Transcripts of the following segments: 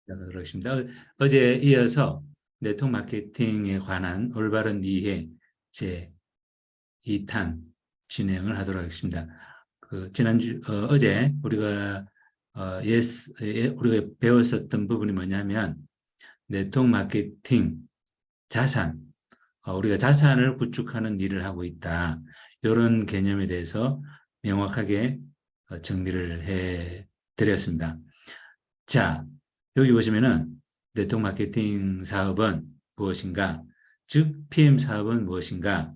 시작하도록 하겠습니다. 어제 이어서 네트워크 마케팅에 관한 올바른 이해 제 2탄 진행을 하도록 하겠습니다. 어제 우리가 우리가 배웠었던 부분이 뭐냐면 네트워크 마케팅 자산, 우리가 자산을 구축하는 일을 하고 있다. 이런 개념에 대해서 명확하게 정리를 해 드렸습니다. 자, 여기 보시면은 네트워크 마케팅 사업은 무엇인가? 즉, PM 사업은 무엇인가?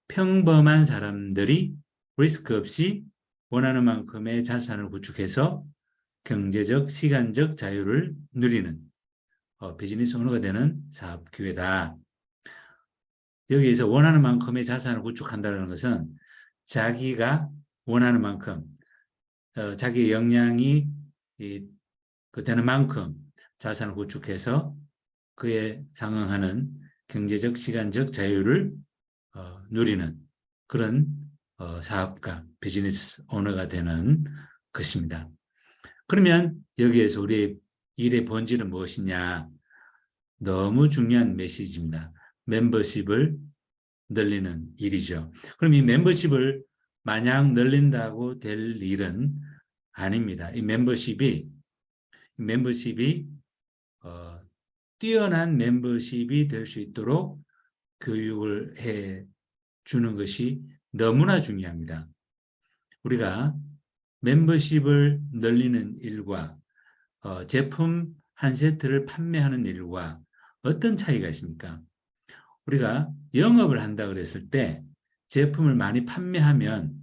평범한 사람들이 리스크 없이 원하는 만큼의 자산을 구축해서 경제적, 시간적 자유를 누리는 비즈니스 오너가 되는 사업 기회다. 여기에서 원하는 만큼의 자산을 구축한다는 것은 자기가 원하는 만큼, 자기의 역량이 되는 만큼 자산을 구축해서 그에 상응하는 경제적, 시간적 자유를 누리는 그런 사업가, 비즈니스 오너가 되는 것입니다. 그러면 여기에서 우리의 일의 본질은 무엇이냐? 너무 중요한 메시지입니다. 멤버십을 늘리는 일이죠. 그럼 이 멤버십을 마냥 늘린다고 될 일은 아닙니다. 이 멤버십이 뛰어난 멤버십이 될 수 있도록 교육을 해 주는 것이 너무나 중요합니다. 우리가 멤버십을 늘리는 일과 제품 한 세트를 판매하는 일과 어떤 차이가 있습니까? 우리가 영업을 한다 그랬을 때 제품을 많이 판매하면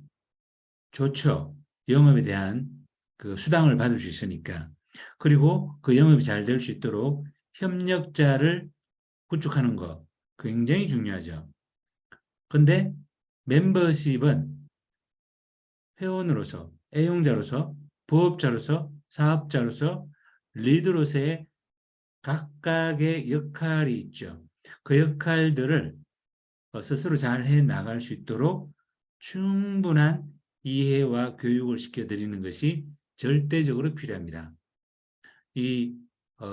좋죠. 영업에 대한 그 수당을 받을 수 있으니까. 그리고 그 영업이 잘 될 수 있도록 협력자를 구축하는 거 굉장히 중요하죠. 그런데 멤버십은 회원으로서, 애용자로서, 부업자로서, 사업자로서, 리드로서의 각각의 역할이 있죠. 그 역할들을 스스로 잘 해나갈 수 있도록 충분한 이해와 교육을 시켜드리는 것이 절대적으로 필요합니다. 이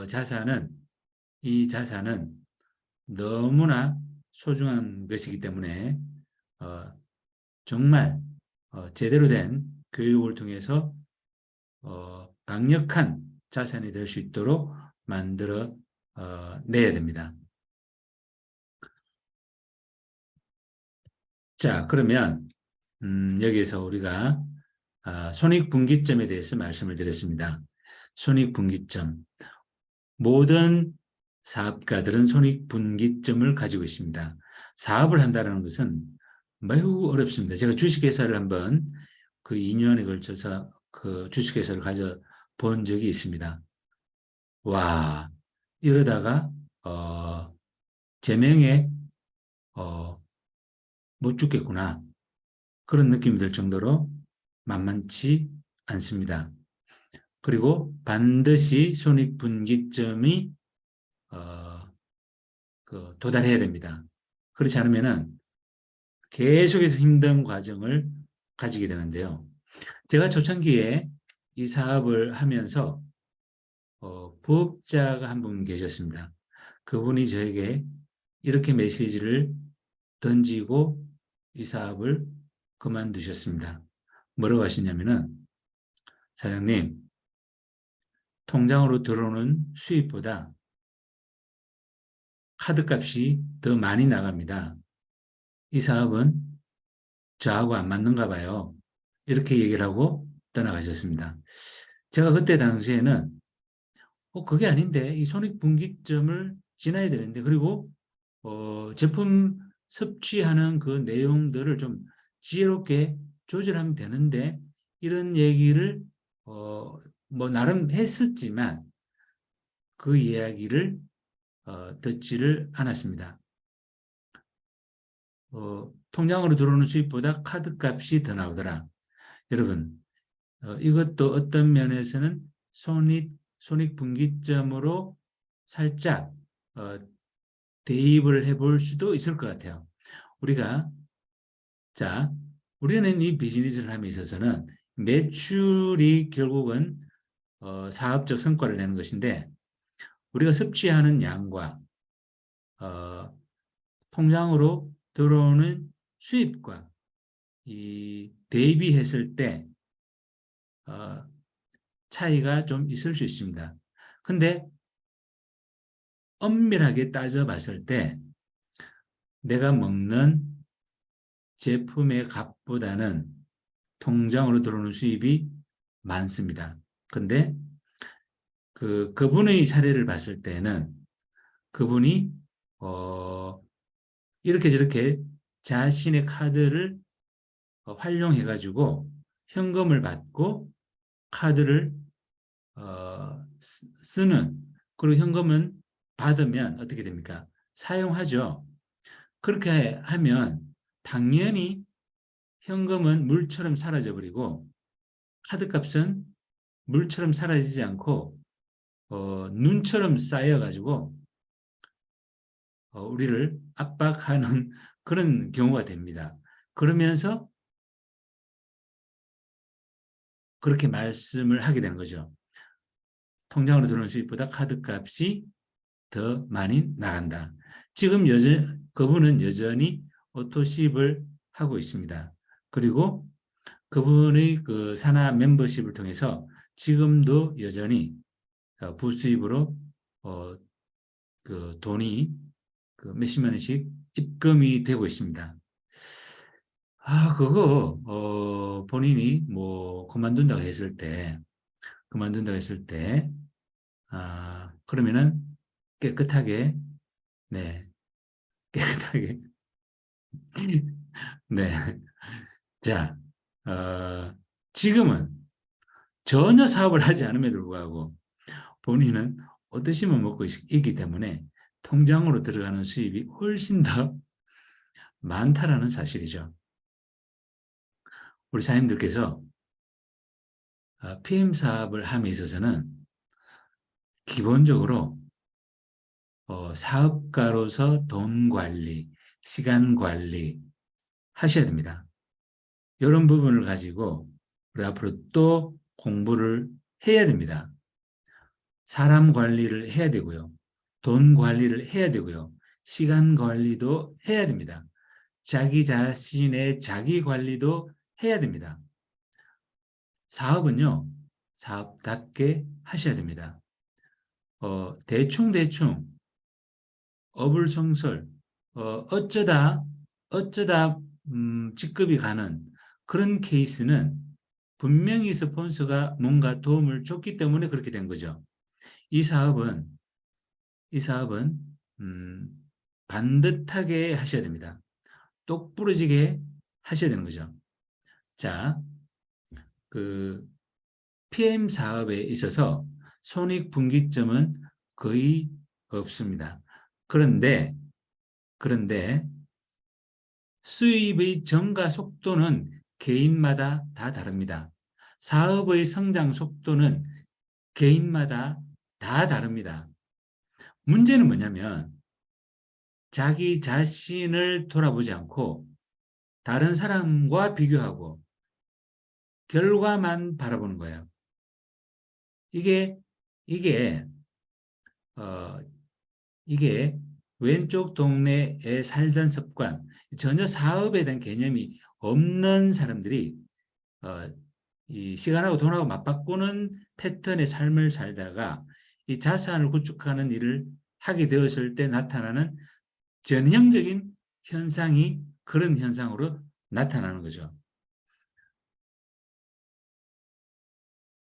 자산은 너무나 소중한 것이기 때문에 정말 제대로 된 교육을 통해서 강력한 자산이 될 수 있도록 만들어 내야 됩니다. 자, 그러면 여기에서 우리가 손익분기점에 대해서 말씀을 드렸습니다. 손익분기점. 모든 사업가들은 손익분기점을 가지고 있습니다. 사업을 한다는 것은 매우 어렵습니다. 제가 주식회사를 한번 그 2년에 걸쳐서 그 주식회사를 가져본 적이 있습니다. 와, 이러다가 제명에 못 죽겠구나. 그런 느낌이 들 정도로 만만치 않습니다. 그리고 반드시 손익분기점이 도달해야 됩니다. 그렇지 않으면은 계속해서 힘든 과정을 가지게 되는데요. 제가 초창기에 이 사업을 하면서 부업자가 한 분 계셨습니다. 그분이 저에게 이렇게 메시지를 던지고 이 사업을 그만두셨습니다. 뭐라고 하시냐면은, 사장님, 통장으로 들어오는 수입보다 카드값이 더 많이 나갑니다. 이 사업은 저하고 안 맞는가 봐요. 이렇게 얘기를 하고 떠나가셨습니다. 제가 그때 당시에는 그게 아닌데 이 손익분기점을 지나야 되는데, 그리고 제품 섭취하는 그 내용들을 좀 지혜롭게 조절하면 되는데, 이런 얘기를 뭐 나름 했었지만 그 이야기를 듣지를 않았습니다. 통장으로 들어오는 수입보다 카드값이 더 나오더라. 여러분, 이것도 어떤 면에서는 손익분기점으로 살짝 대입을 해볼 수도 있을 것 같아요. 우리는 이 비즈니스를 함에 있어서는 매출이 결국은 사업적 성과를 내는 것인데, 우리가 섭취하는 양과 통장으로 들어오는 수입과 이 대비했을 때 차이가 좀 있을 수 있습니다. 근데 엄밀하게 따져봤을 때 내가 먹는 제품의 값보다는 통장으로 들어오는 수입이 많습니다. 근데 그분의 사례를 봤을 때는 그분이 이렇게 저렇게 자신의 카드를 활용해가지고 현금을 받고 카드를 쓰는, 그리고 현금은 받으면 어떻게 됩니까? 사용하죠. 그렇게 하면 당연히 현금은 물처럼 사라져버리고 카드값은 물처럼 사라지지 않고 눈처럼 쌓여가지고 우리를 압박하는 그런 경우가 됩니다. 그러면서 그렇게 말씀을 하게 되는 거죠. 통장으로 들어오는 수입보다 카드값이 더 많이 나간다. 지금 그분은 여전히 오토십을 하고 있습니다. 그리고 그분의 그 산하 멤버십을 통해서 지금도 여전히 부수입으로 그 돈이 몇십만 원씩 입금이 되고 있습니다. 그거 본인이 뭐 그만둔다고 했을 때 그러면은 깨끗하게, 네, 깨끗하게 네. 자, 지금은 전혀 사업을 하지 않음에도 불구하고 본인은 어떠시면 먹고 있기 때문에 통장으로 들어가는 수입이 훨씬 더 많다라는 사실이죠. 우리 사장님들께서 PM 사업을 함에 있어서는 기본적으로 사업가로서 돈 관리, 시간 관리 하셔야 됩니다. 이런 부분을 가지고 우리 앞으로 또 공부를 해야 됩니다. 사람 관리를 해야 되고요. 돈 관리를 해야 되고요. 시간 관리도 해야 됩니다. 자기 자신의 자기 관리도 해야 됩니다. 사업은요, 사업답게 하셔야 됩니다. 대충 어불성설, 어쩌다 직급이 가는 그런 케이스는 분명히 스폰서가 뭔가 도움을 줬기 때문에 그렇게 된 거죠. 이 사업은 반듯하게 하셔야 됩니다. 똑부러지게 하셔야 되는 거죠. 자, 그 PM 사업에 있어서 손익분기점은 거의 없습니다. 그런데 수입의 증가 속도는 개인마다 다 다릅니다. 사업의 성장 속도는 개인마다 다 다릅니다. 문제는 뭐냐면 자기 자신을 돌아보지 않고 다른 사람과 비교하고 결과만 바라보는 거예요. 이게 어, 왼쪽 동네에 살던 습관, 전혀 사업에 대한 개념이 없는 사람들이 이 시간하고 돈하고 맞바꾸는 패턴의 삶을 살다가 이 자산을 구축하는 일을 하게 되었을 때 나타나는 전형적인 현상이 그런 현상으로 나타나는 거죠.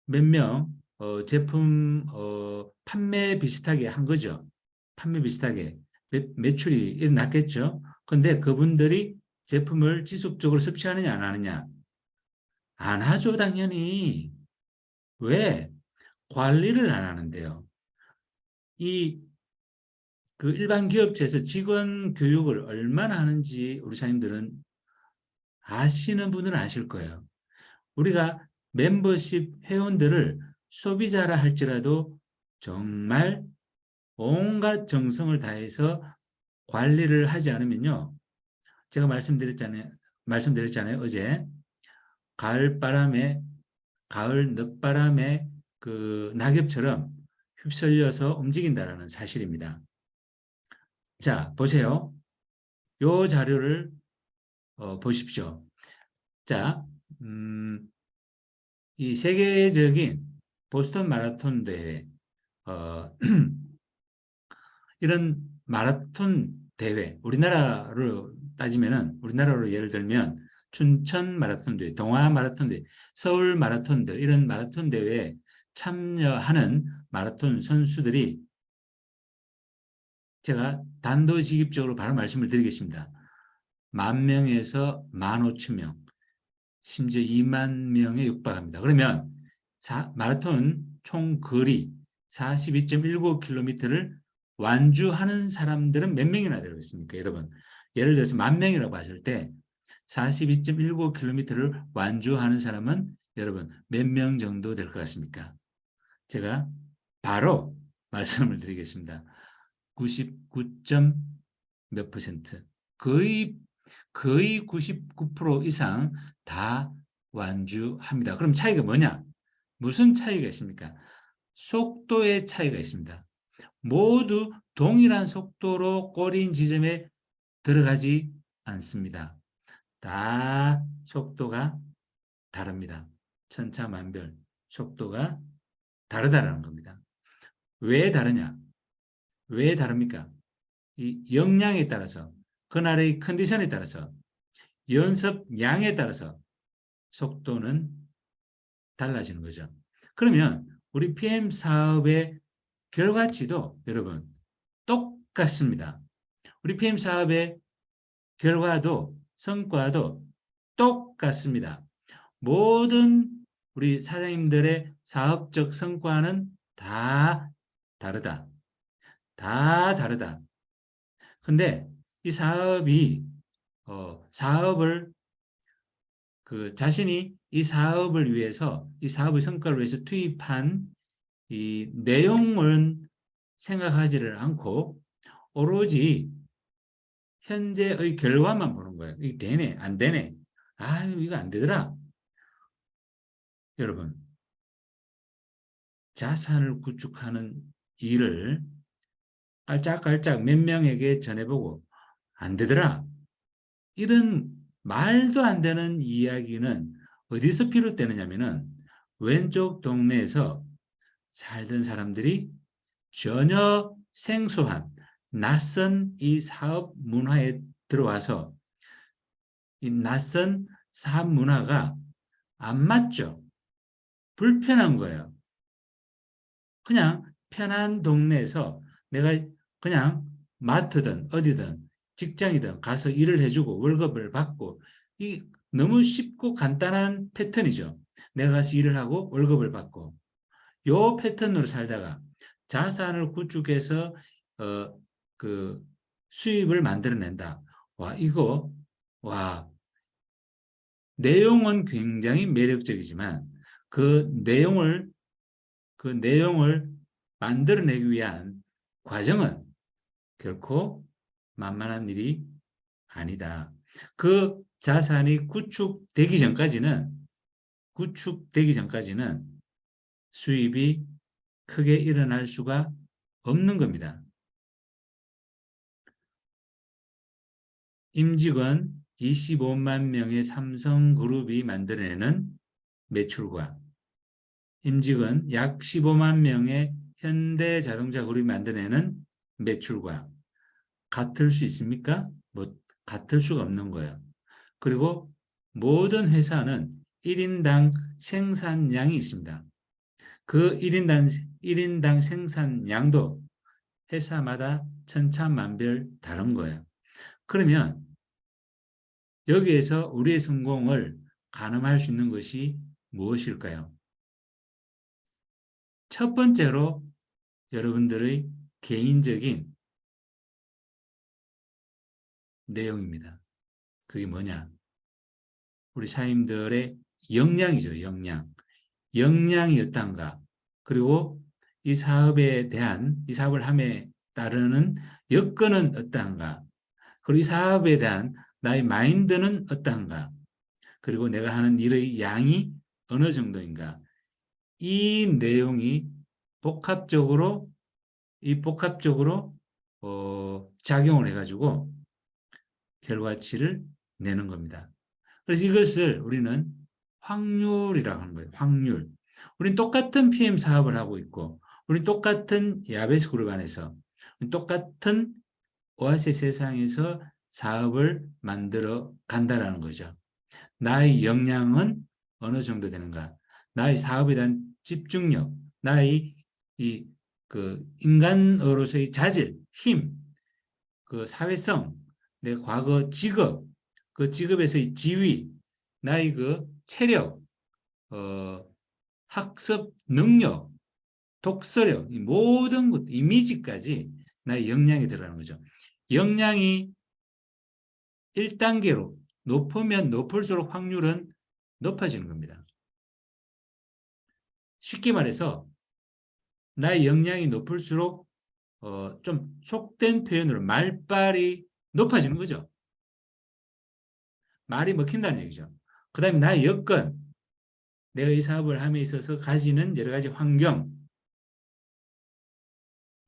몇 명 제품 판매 비슷하게 한 거죠. 판매 비슷하게 매출이 일어났겠죠. 그런데 그분들이 제품을 지속적으로 섭취하느냐 안 하느냐? 안 하죠, 당연히. 왜? 관리를 안 하는데요. 그 일반 기업체에서 직원 교육을 얼마나 하는지 우리 사장님들은 아시는 분들은 아실 거예요. 우리가 멤버십 회원들을 소비자라 할지라도 정말 온갖 정성을 다해서 관리를 하지 않으면요. 제가 말씀드렸잖아요. 어제 가을 늦바람에 그 낙엽처럼 휩쓸려서 움직인다는 사실입니다. 자, 보세요. 이 자료를 보십시오. 자, 이 세계적인 보스턴 마라톤 대회, 이런 마라톤 대회, 우리나라로 따지면은, 우리나라로 예를 들면 춘천 마라톤 대회, 동아 마라톤 대회, 서울 마라톤 대회, 이런 마라톤 대회에 참여하는 마라톤 선수들이 제가 단도직입적으로 바로 말씀을 드리겠습니다. 10,000명에서 15,000명, 심지어 20,000명에 육박합니다. 그러면 마라톤 총 거리 42.19km를 완주하는 사람들은 몇 명이나 되겠습니까, 여러분? 예를 들어서 10,000명이라고 봤을 때 42.19km를 완주하는 사람은 여러분 몇 명 정도 될 것 같습니까? 제가 바로 말씀을 드리겠습니다. 99점 몇 %, 거의 99% 이상 다 완주합니다. 그럼 차이가 뭐냐? 무슨 차이가 있습니까? 속도의 차이가 있습니다. 모두 동일한 속도로 꼬린 지점에 들어가지 않습니다. 다 속도가 다릅니다. 천차만별 속도가 다르다는 겁니다. 왜 다르냐? 왜 다릅니까? 이 역량에 따라서, 그날의 컨디션에 따라서, 연습량에 따라서 속도는 달라지는 거죠. 그러면 우리 PM 사업의 결과치도 여러분 똑같습니다. 우리 PM 사업의 결과도 성과도 똑같습니다. 모든 우리 사장님들의 사업적 성과는 다 다르다. 다 다르다. 근데 이 사업을 자신이 이 사업을 위해서, 이 사업의 성과를 위해서 투입한 이 내용은 생각하지를 않고 오로지 현재의 결과만 보는 거예요. 이게 되네, 안 되네. 아유, 이거 안 되더라. 여러분, 자산을 구축하는 일을 깔짝깔짝 몇 명에게 전해보고 안 되더라. 이런 말도 안 되는 이야기는 어디서 비롯되느냐면은 왼쪽 동네에서 살던 사람들이 전혀 생소한 낯선 이 사업 문화에 들어와서 이 낯선 사업 문화가 안 맞죠. 불편한 거예요. 그냥 편한 동네에서 내가 그냥 마트든 어디든 직장이든 가서 일을 해주고 월급을 받고, 이 너무 쉽고 간단한 패턴이죠. 내가 가서 일을 하고 월급을 받고, 요 패턴으로 살다가 자산을 구축해서 그 수입을 만들어낸다. 와, 내용은 굉장히 매력적이지만 그 내용을 만들어내기 위한 과정은 결코 만만한 일이 아니다. 그 자산이 구축되기 전까지는 수입이 크게 일어날 수가 없는 겁니다. 임직원 25만 명의 삼성그룹이 만들어내는 매출과 임직원 약 15만 명의 현대자동차 그룹이 만들어내는 매출과 같을 수 있습니까? 같을 수가 없는 거예요. 그리고 모든 회사는 1인당 생산량이 있습니다. 그 1인당 생산량도 회사마다 천차만별 다른 거예요. 그러면 여기에서 우리의 성공을 가늠할 수 있는 것이 무엇일까요? 첫 번째로 여러분들의 개인적인 내용입니다. 그게 뭐냐? 우리 사장님들의 역량이죠. 역량이 어떤가? 그리고 이 사업을 함에 따르는 여건은 어떠한가? 그리고 이 사업에 대한 나의 마인드는 어떠한가? 그리고 내가 하는 일의 양이 어느 정도인가? 이 내용이 복합적으로 작용을 해가지고 결과치를 내는 겁니다. 그래서 이것을 우리는 확률이라고 하는 거예요. 확률. 우리는 똑같은 PM 사업을 하고 있고, 우리는 똑같은 야베스 그룹 안에서 똑같은 오아시스 세상에서 사업을 만들어 간다라는 거죠. 나의 역량은 어느 정도 되는가? 나의 사업에 대한 집중력, 나의 그 인간으로서의 자질, 힘, 그 사회성, 내 과거 직업, 그 직업에서의 지위, 나의 그 체력, 학습 능력, 독서력, 이 모든 것, 이미지까지 나의 역량이 들어가는 거죠. 역량이 1단계로 높으면 높을수록 확률은 높아지는 겁니다. 쉽게 말해서 나의 역량이 높을수록 좀 속된 표현으로 말빨이 높아지는 거죠. 말이 먹힌다는 얘기죠. 그 다음에 나의 여건, 내가 이 사업을 함에 있어서 가지는 여러 가지 환경,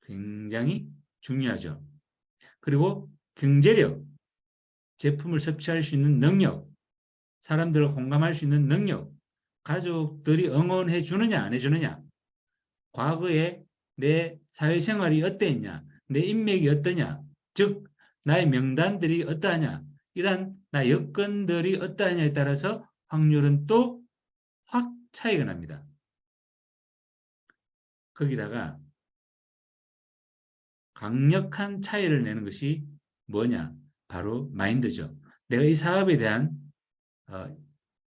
굉장히 중요하죠. 그리고 경제력, 제품을 섭취할 수 있는 능력, 사람들을 공감할 수 있는 능력, 가족들이 응원해 주느냐 안 해주느냐, 과거에 내 사회생활이 어땠냐, 내 인맥이 어떠냐, 즉 나의 명단들이 어떠하냐, 이러한 나의 여건들이 어떠하냐에 따라서 확률은 또 확 차이가 납니다. 거기다가 강력한 차이를 내는 것이 뭐냐? 바로 마인드죠. 내가 이 사업에 대한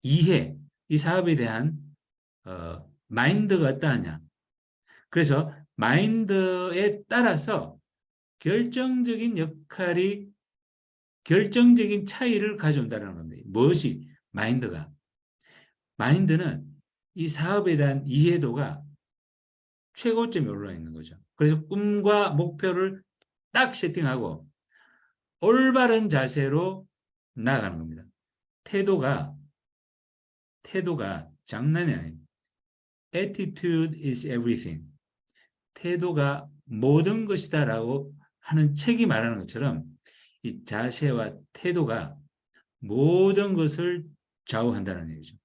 이해, 이 사업에 대한 마인드가 어떠하냐. 그래서 마인드에 따라서 결정적인 역할이 결정적인 차이를 가져온다는 겁니다. 무엇이? 마인드가. 마인드는 이 사업에 대한 이해도가 최고점에 올라 있는 거죠. 그래서 꿈과 목표를 딱 세팅하고 올바른 자세로 나아가는 겁니다. 태도가 장난이 아니에요. Attitude is everything. 태도가 모든 것이다라고 하는 책이 말하는 것처럼 이 자세와 태도가 모든 것을 좌우한다는 얘기죠.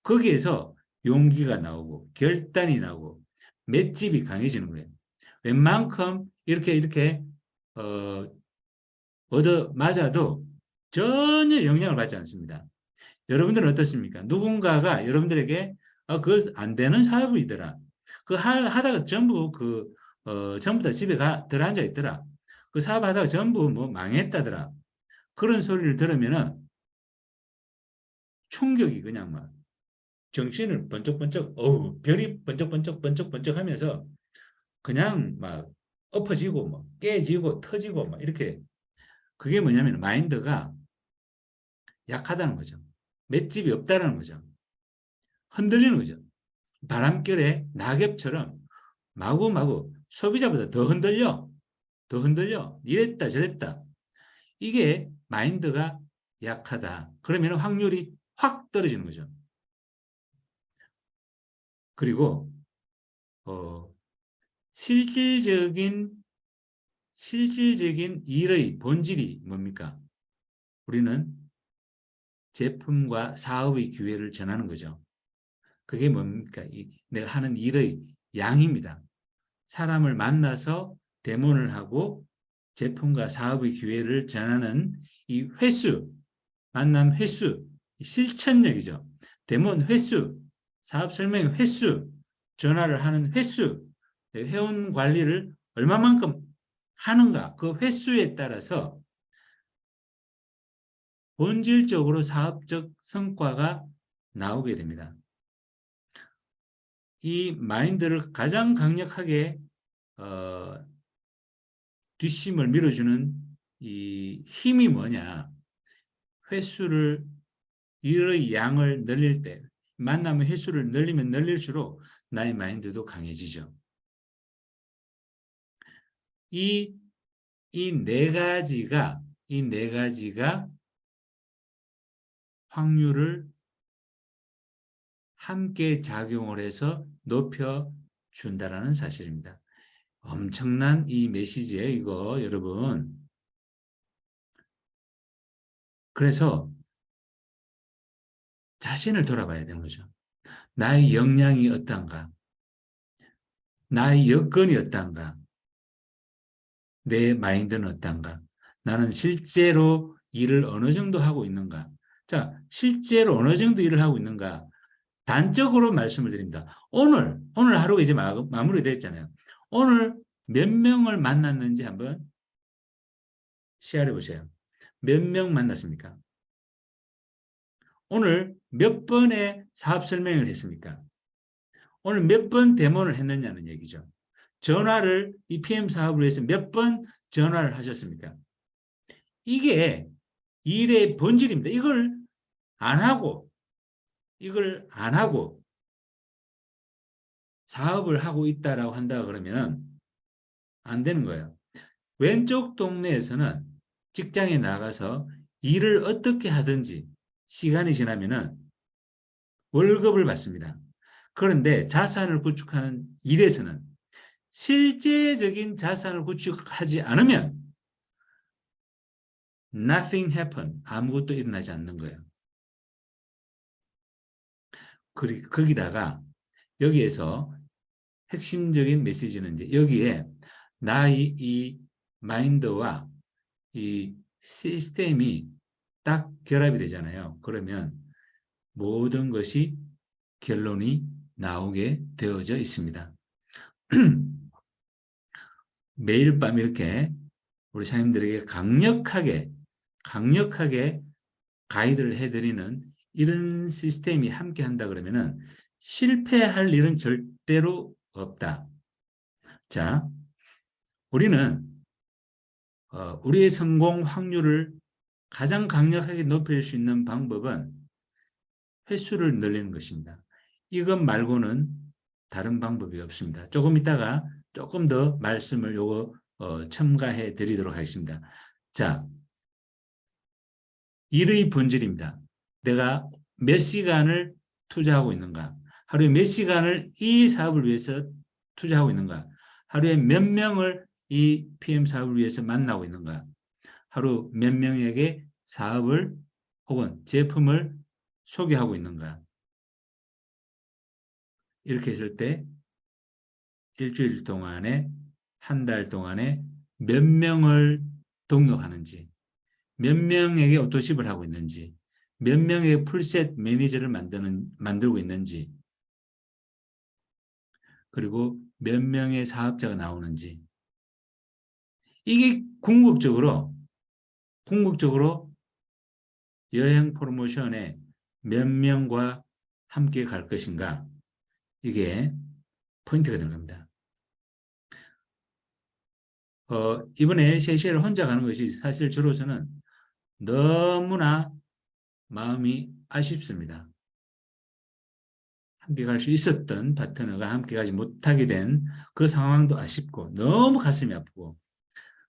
거기에서 용기가 나오고 결단이 나오고 맷집이 강해지는 거예요. 웬만큼 이렇게 얻어 맞아도 전혀 영향을 받지 않습니다. 여러분들은 어떻습니까? 누군가가 여러분들에게 그거 안 되는 사업이더라. 하다가 전부 전부 다 집에 들어앉아 있더라. 그 사업하다가 전부 뭐 망했다더라. 그런 소리를 들으면은 충격이 그냥 막 정신을 번쩍번쩍, 별이 번쩍번쩍 하면서 그냥 막 엎어지고 뭐 깨지고 터지고 막 이렇게 그게 뭐냐면 마인드가 약하다는 거죠. 맷집이 없다는 거죠. 흔들리는 거죠. 바람결에 낙엽처럼 마구마구 소비자보다 더 흔들려. 이랬다 저랬다. 이게 마인드가 약하다. 그러면 확률이 확 떨어지는 거죠. 그리고 실질적인 일의 본질이 뭡니까? 우리는 제품과 사업의 기회를 전하는 거죠. 그게 뭡니까? 내가 하는 일의 양입니다. 사람을 만나서 대모를 하고 제품과 사업의 기회를 전하는 이 횟수, 만남 횟수, 실천력이죠. 대모는 횟수, 사업 설명의 횟수, 전화를 하는 횟수, 회원 관리를 얼마만큼 하는가, 그 횟수에 따라서 본질적으로 사업적 성과가 나오게 됩니다. 이 마인드를 가장 강력하게 뒷심을 밀어주는 이 힘이 뭐냐? 횟수를 일의 양을 늘릴 때 만남의 횟수를 늘리면 늘릴수록 나의 마인드도 강해지죠. 이 네 가지가 확률을 함께 작용을 해서 높여 준다라는 사실입니다. 엄청난 이 메시지예요, 이거 여러분. 그래서 자신을 돌아봐야 되는 거죠. 나의 역량이 어떤가? 나의 여건이 어떤가? 내 마인드는 어떤가? 나는 실제로 일을 어느 정도 하고 있는가? 자, 실제로 어느 정도 일을 하고 있는가? 단적으로 말씀을 드립니다. 오늘 하루가 이제 마무리됐잖아요. 오늘 몇 명을 만났는지 한번 시야해 보세요. 몇 명 만났습니까? 오늘 몇 번의 사업 설명을 했습니까? 오늘 몇 번 데모를 했느냐는 얘기죠. 전화를 이 PM 사업을 위해서 몇 번 전화를 하셨습니까? 이게 일의 본질입니다. 이걸 안 하고 사업을 하고 있다라고 한다 그러면 안 되는 거예요. 왼쪽 동네에서는 직장에 나가서 일을 어떻게 하든지 시간이 지나면은 월급을 받습니다. 그런데 자산을 구축하는 일에서는 실제적인 자산을 구축하지 않으면 nothing happen. 아무것도 일어나지 않는 거예요. 거기다가 여기에서 핵심적인 메시지는 이제 여기에 나의 이 마인드와 이 시스템이 딱 결합이 되잖아요. 그러면 모든 것이 결론이 나오게 되어져 있습니다. 매일 밤 이렇게 우리 사장님들에게 강력하게 가이드를 해드리는 이런 시스템이 함께 한다 그러면은 실패할 일은 절대로 없다. 자, 우리는 우리의 성공 확률을 가장 강력하게 높일 수 있는 방법은 횟수를 늘리는 것입니다. 이것 말고는 다른 방법이 없습니다. 조금 있다가 조금 더 말씀을 첨가해 드리도록 하겠습니다. 자, 일의 본질입니다. 내가 몇 시간을 투자하고 있는가? 하루에 몇 시간을 이 사업을 위해서 투자하고 있는가? 하루에 몇 명을 이 PM 사업을 위해서 만나고 있는가? 하루 몇 명에게 사업을 혹은 제품을 소개하고 있는가? 이렇게 했을 때 일주일 동안에 한 달 동안에 몇 명을 등록하는지 몇 명에게 오토십을 하고 있는지 몇 명의 풀셋 매니저를 만들고 있는지 그리고 몇 명의 사업자가 나오는지 이게 궁극적으로 여행 프로모션에 몇 명과 함께 갈 것인가 이게 포인트가 되는 겁니다. 이번에 세시를 혼자 가는 것이 사실 저로서는 너무나 마음이 아쉽습니다. 함께 갈 수 있었던 파트너가 함께 가지 못하게 된 그 상황도 아쉽고 너무 가슴이 아프고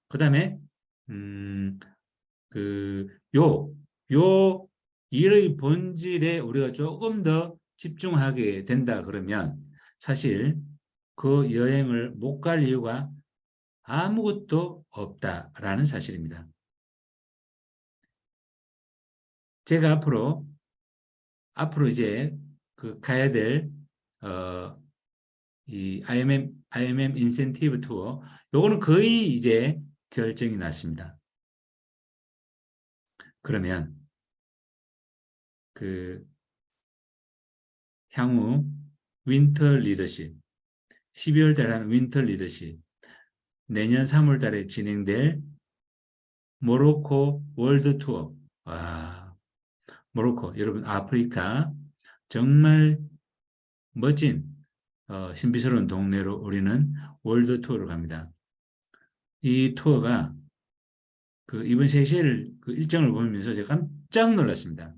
그 다음에 요 일의 본질에 우리가 조금 더 집중하게 된다 그러면 사실 그 여행을 못 갈 이유가 아무것도 없다라는 사실입니다. 제가 앞으로 이제 가야 될 이 IMM 인센티브 투어 요거는 거의 이제 결정이 났습니다. 그러면 향후 윈터 리더십 12월 달에 하는 윈터 리더십 내년 3월 달에 진행될 모로코 월드 투어 모로코 여러분 아프리카 정말 멋진 신비스러운 동네로 우리는 월드 투어를 갑니다. 이 투어가 이번 세시엘 일정을 보면서 제가 깜짝 놀랐습니다.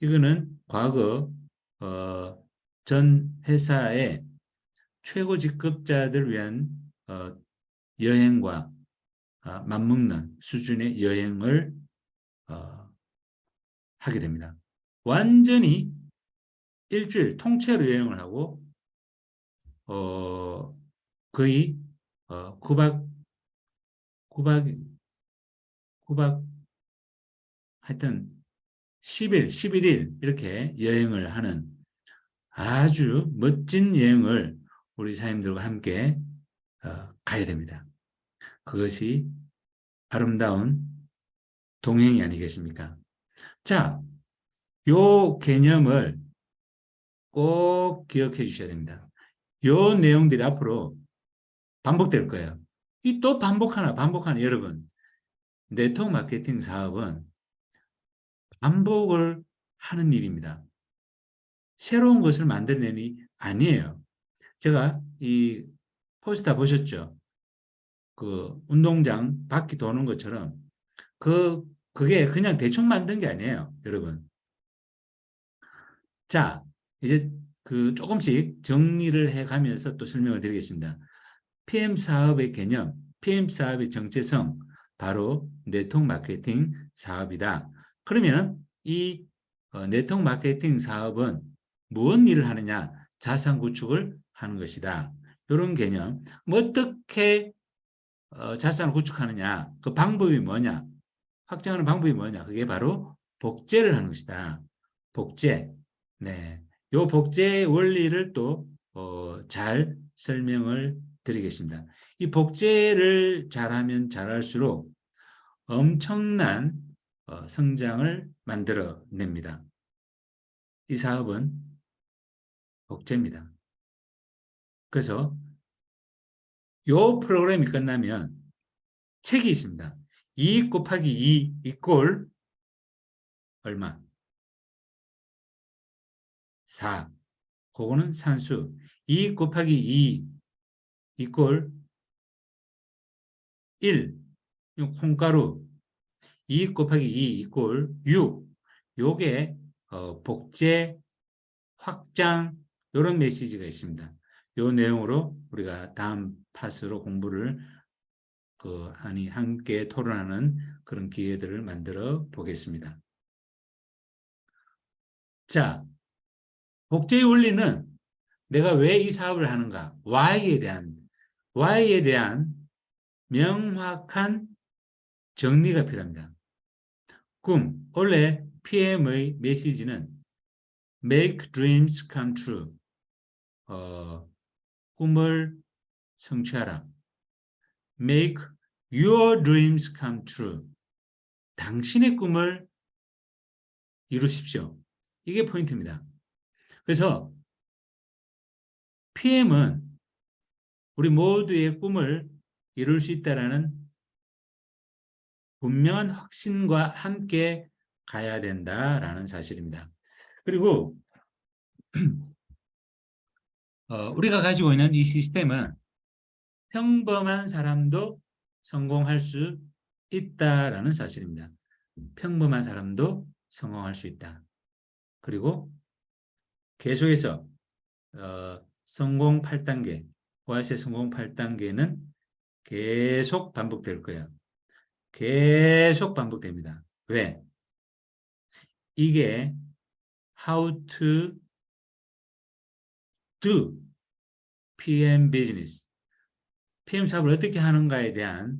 이거는 과거 전 회사의 최고 직급자들 위한 여행과 맞먹는 수준의 여행을 하게 됩니다. 완전히 일주일 통째로 여행을 하고 거의 구박 구박 구박 하여튼 10일, 11일 이렇게 여행을 하는 아주 멋진 여행을 우리 사님들과 함께 가야 됩니다. 그것이 아름다운 동행이 아니겠습니까? 자, 요 개념을 꼭 기억해 주셔야 됩니다. 요 내용들이 앞으로 반복될 거예요. 이 또 반복하나 여러분. 네트워크 마케팅 사업은 반복을 하는 일입니다. 새로운 것을 만들어내는 일이 아니에요. 제가 이 포스터 보셨죠? 그 운동장 바퀴 도는 것처럼 그게 그냥 대충 만든 게 아니에요, 여러분. 자, 이제 그 조금씩 정리를 해 가면서 또 설명을 드리겠습니다. PM 사업의 개념, PM 사업의 정체성, 바로 네트워크 마케팅 사업이다. 그러면 이 네트워크 마케팅 사업은 무슨 일을 하느냐? 자산 구축을 하는 것이다. 이런 개념. 어떻게 자산을 구축하느냐? 그 방법이 뭐냐? 확장하는 방법이 뭐냐? 그게 바로 복제를 하는 것이다. 복제. 네. 요 복제의 원리를 또 잘 설명을 드리겠습니다. 이 복제를 잘하면 잘할수록 엄청난 성장을 만들어냅니다. 이 사업은 복제입니다. 그래서 요 프로그램이 끝나면 책이 있습니다. 2 곱하기 2 이꼴 얼마? 4. 그거는 산수. 2 곱하기 2 이꼴 1. 콩가루. 2 곱하기 2 이꼴 6. 요게 복제, 확장 이런 메시지가 있습니다. 요 내용으로 우리가 다음 파스로 공부를 함께 토론하는 그런 기회들을 만들어 보겠습니다. 자, 복제의 원리는 내가 왜 이 사업을 하는가? Y에 대한 명확한 정리가 필요합니다. 원래 PM의 메시지는 Make dreams come true. 꿈을 성취하라. Make your dreams come true. 당신의 꿈을 이루십시오. 이게 포인트입니다. 그래서 PM은 우리 모두의 꿈을 이룰 수 있다는 분명한 확신과 함께 가야 된다라는 사실입니다. 그리고 우리가 가지고 있는 이 시스템은 평범한 사람도 성공할 수 있다라는 사실입니다. 평범한 사람도 성공할 수 있다. 그리고 계속해서 성공 8단계, 보아스의 성공 8단계는 계속 반복될 거예요. 계속 반복됩니다. 왜? 이게 how to do PM business, PM 사업을 어떻게 하는가에 대한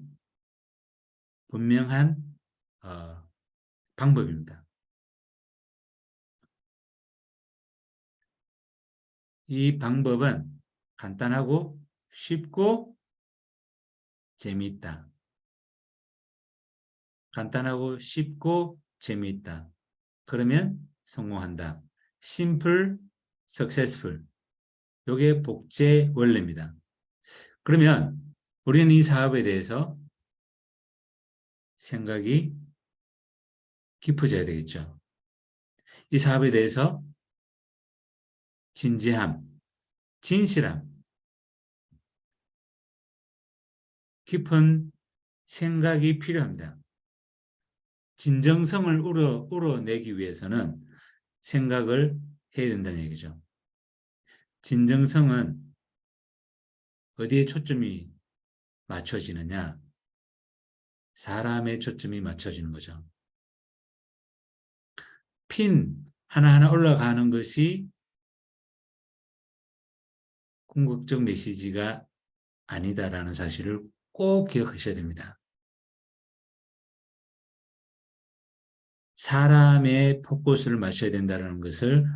분명한 방법입니다. 이 방법은 간단하고 쉽고 재미있다. 간단하고 쉽고 재미있다. 그러면 성공한다. Simple, successful. 이게 복제 원리입니다. 그러면 우리는 이 사업에 대해서 생각이 깊어져야 되겠죠. 이 사업에 대해서 진지함, 진실함, 깊은 생각이 필요합니다. 진정성을 우러내기 위해서는 생각을 해야 된다는 얘기죠. 진정성은 어디에 초점이 맞춰지느냐? 사람의 초점이 맞춰지는 거죠. 핀 하나하나 올라가는 것이 궁극적 메시지가 아니다라는 사실을 꼭 기억하셔야 됩니다. 사람의 포커스를 맞춰야 된다는 것을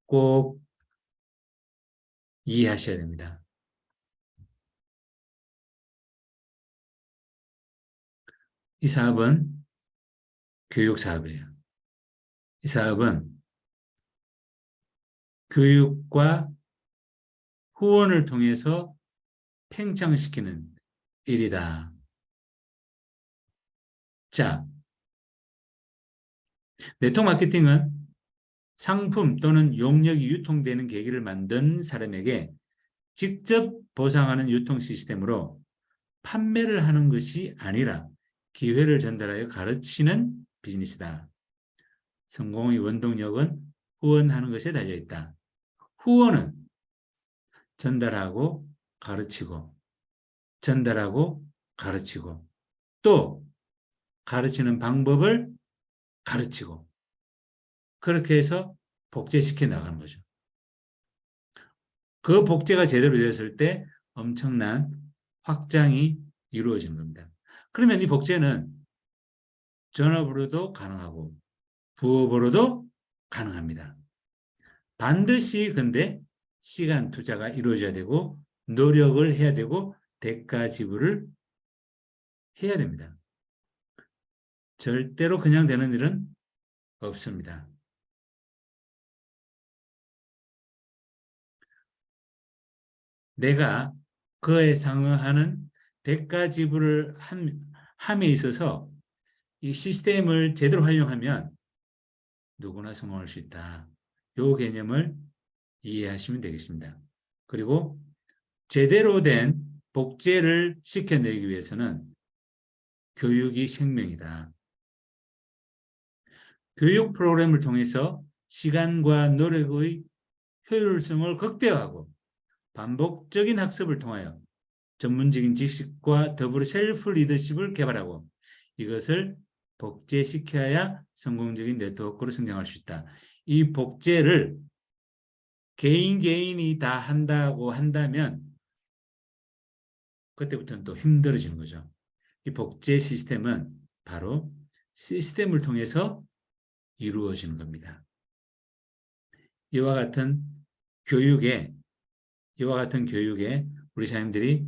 꼭 이해하셔야 됩니다. 이 사업은 교육 사업이에요. 이 사업은 교육과 후원을 통해서 팽창시키는 일이다. 자, 네트워크 마케팅은 상품 또는 용역이 유통되는 계기를 만든 사람에게 직접 보상하는 유통 시스템으로 판매를 하는 것이 아니라 기회를 전달하여 가르치는 비즈니스다. 성공의 원동력은 후원하는 것에 달려있다. 후원은 전달하고 가르치고 전달하고 가르치고 또 가르치는 방법을 가르치고 그렇게 해서 복제시켜 나가는 거죠. 그 복제가 제대로 되었을 때 엄청난 확장이 이루어지는 겁니다. 그러면 이 복제는 전업으로도 가능하고 부업으로도 가능합니다. 반드시 근데 시간 투자가 이루어져야 되고 노력을 해야 되고 대가 지불을 해야 됩니다. 절대로 그냥 되는 일은 없습니다. 내가 그에 상응하는 대가 지불을 함에 있어서 이 시스템을 제대로 활용하면 누구나 성공할 수 있다. 이 개념을 이해하시면 되겠습니다. 그리고 제대로 된 복제를 시켜내기 위해서는 교육이 생명이다. 교육 프로그램을 통해서 시간과 노력의 효율성을 극대화하고 반복적인 학습을 통하여 전문적인 지식과 더불어 셀프 리더십을 개발하고 이것을 복제시켜야 성공적인 네트워크로 성장할 수 있다. 이 복제를 개인이 다 한다고 한다면 그때부터는 또 힘들어지는 거죠. 이 복제 시스템은 바로 시스템을 통해서 이루어지는 겁니다. 이와 같은 교육에 우리 사람들이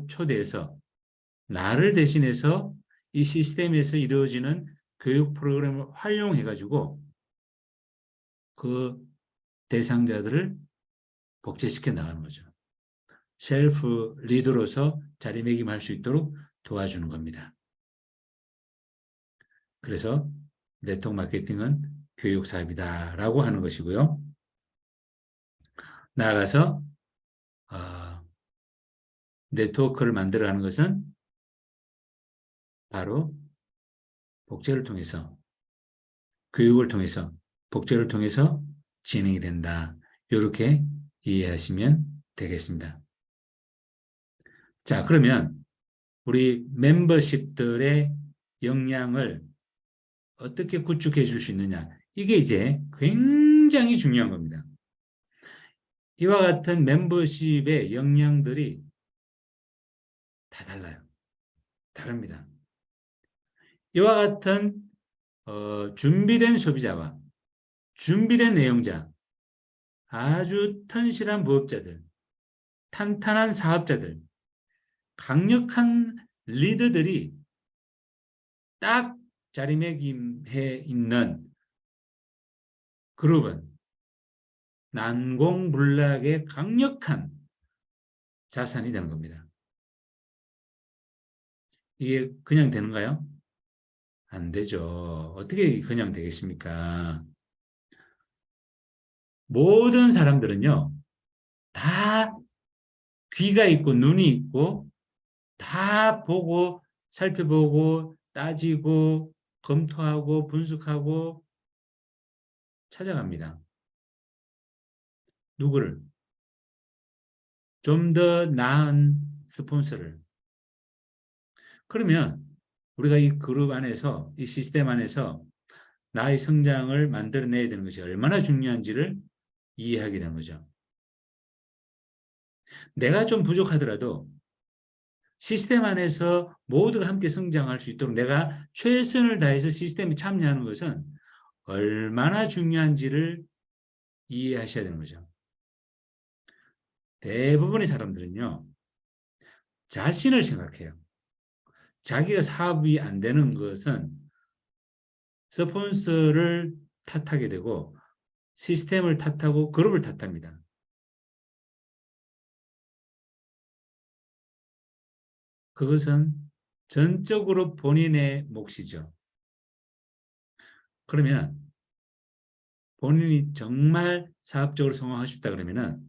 초대해서 나를 대신해서 이 시스템에서 이루어지는 교육 프로그램을 활용해가지고 그 대상자들을 복제시켜 나가는 거죠. 셀프 리더로서 자리매김할 수 있도록 도와주는 겁니다. 그래서 네트워크 마케팅은 교육 사업이다라고 하는 것이고요. 나아가서 네트워크를 만들어가는 것은 바로 복제를 통해서 교육을 통해서 복제를 통해서 진행이 된다. 이렇게 이해하시면 되겠습니다. 자, 그러면 우리 멤버십들의 역량을 어떻게 구축해 줄 수 있느냐. 이게 이제 굉장히 중요한 겁니다. 이와 같은 멤버십의 역량들이 다 달라요. 다릅니다. 이와 같은 준비된 소비자와 준비된 내용자, 아주 튼실한 부업자들, 탄탄한 사업자들, 강력한 리더들이 딱 자리매김해 있는 그룹은 난공불락의 강력한 자산이 되는 겁니다. 이게 그냥 되는가요? 안 되죠. 어떻게 그냥 되겠습니까? 모든 사람들은요, 다 귀가 있고 눈이 있고 다 보고 살펴보고 따지고 검토하고 분석하고 찾아갑니다. 누구를? 좀 더 나은 스폰서를. 그러면 우리가 이 그룹 안에서 이 시스템 안에서 나의 성장을 만들어내야 되는 것이 얼마나 중요한지를 이해하게 되는 거죠. 내가 좀 부족하더라도 시스템 안에서 모두가 함께 성장할 수 있도록 내가 최선을 다해서 시스템에 참여하는 것은 얼마나 중요한지를 이해하셔야 되는 거죠. 대부분의 사람들은요, 자신을 생각해요. 자기가 사업이 안 되는 것은 스폰서를 탓하게 되고 시스템을 탓하고 그룹을 탓합니다. 그것은 전적으로 본인의 몫이죠. 그러면 본인이 정말 사업적으로 성공하고 싶다 그러면은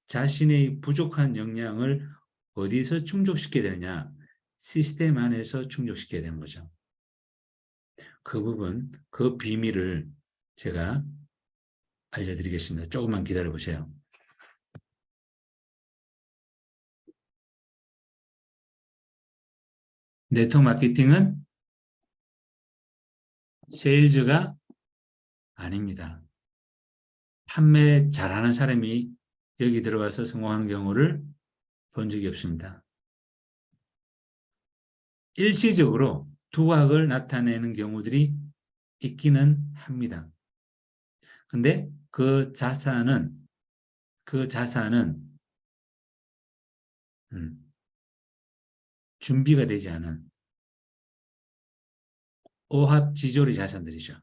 자신의 부족한 역량을 어디서 충족시켜야 되느냐? 시스템 안에서 충족시켜야 되는 거죠. 그 부분, 그 비밀을 제가 알려드리겠습니다. 조금만 기다려 보세요. 네트워크 마케팅은 세일즈가 아닙니다. 판매 잘하는 사람이 여기 들어가서 성공하는 경우를 본 적이 없습니다. 일시적으로 두각을 나타내는 경우들이 있기는 합니다. 근데 그 자산은 준비가 되지 않은 오합지졸의 자산들이죠.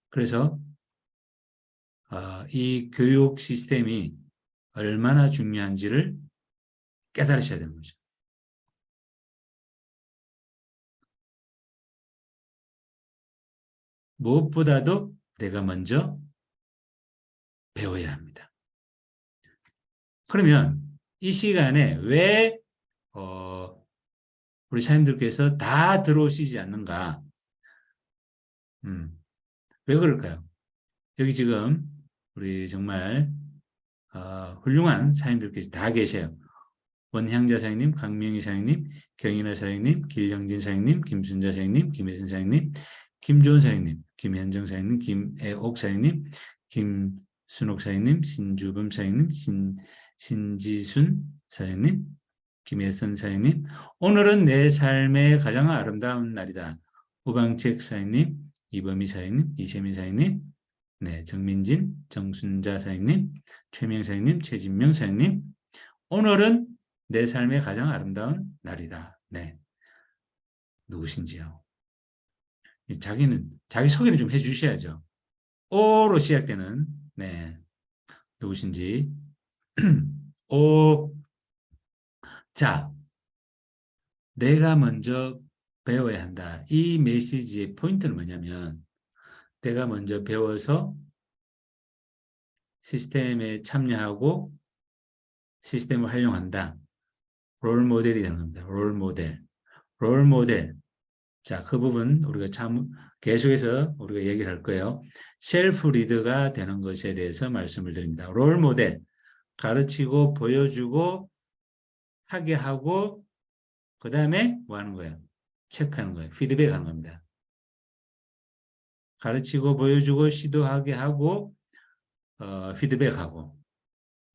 그래서 이 교육 시스템이 얼마나 중요한지를 깨달으셔야 되는 거죠. 무엇보다도 내가 먼저 배워야 합니다. 그러면 이 시간에 왜 우리 사님들께서 다 들어오시지 않는가? 왜 그럴까요? 여기 지금 우리 정말 훌륭한 사님들께서 다 계세요. 원향자 사장님, 강명희 사장님, 경인아 사장님, 길영진 사장님, 김순자 사장님, 김혜선 사장님, 김조은 사장님, 김현정 사장님, 김애옥 사장님, 김순옥 사장님, 신주범 사장님, 신지순 사장님, 김혜선 사장님. 오늘은 내 삶의 가장 아름다운 날이다. 우방책 사장님, 이범희 사장님, 이세민 사장님, 네, 정민진, 정순자 사장님, 최명 사장님, 최진명 사장님. 오늘은 내 삶의 가장 아름다운 날이다. 네. 누구신지요? 자기 소개를 좀 해주셔야죠. 오로 시작되는, 네. 누구신지. 오. 자, 내가 먼저 배워야 한다. 이 메시지의 포인트는 뭐냐면, 내가 먼저 배워서 시스템에 참여하고 시스템을 활용한다. 롤 모델이 되는 겁니다. 롤 모델. 롤 모델. 자, 그 부분 우리가 참 계속해서 우리가 얘기를 할 거예요. 셀프 리드가 되는 것에 대해서 말씀을 드립니다. 롤 모델. 가르치고 보여주고 하게 하고 그 다음에 뭐 하는 거예요? 체크하는 거예요. 피드백 하는 겁니다. 가르치고 보여주고 시도하게 하고 피드백하고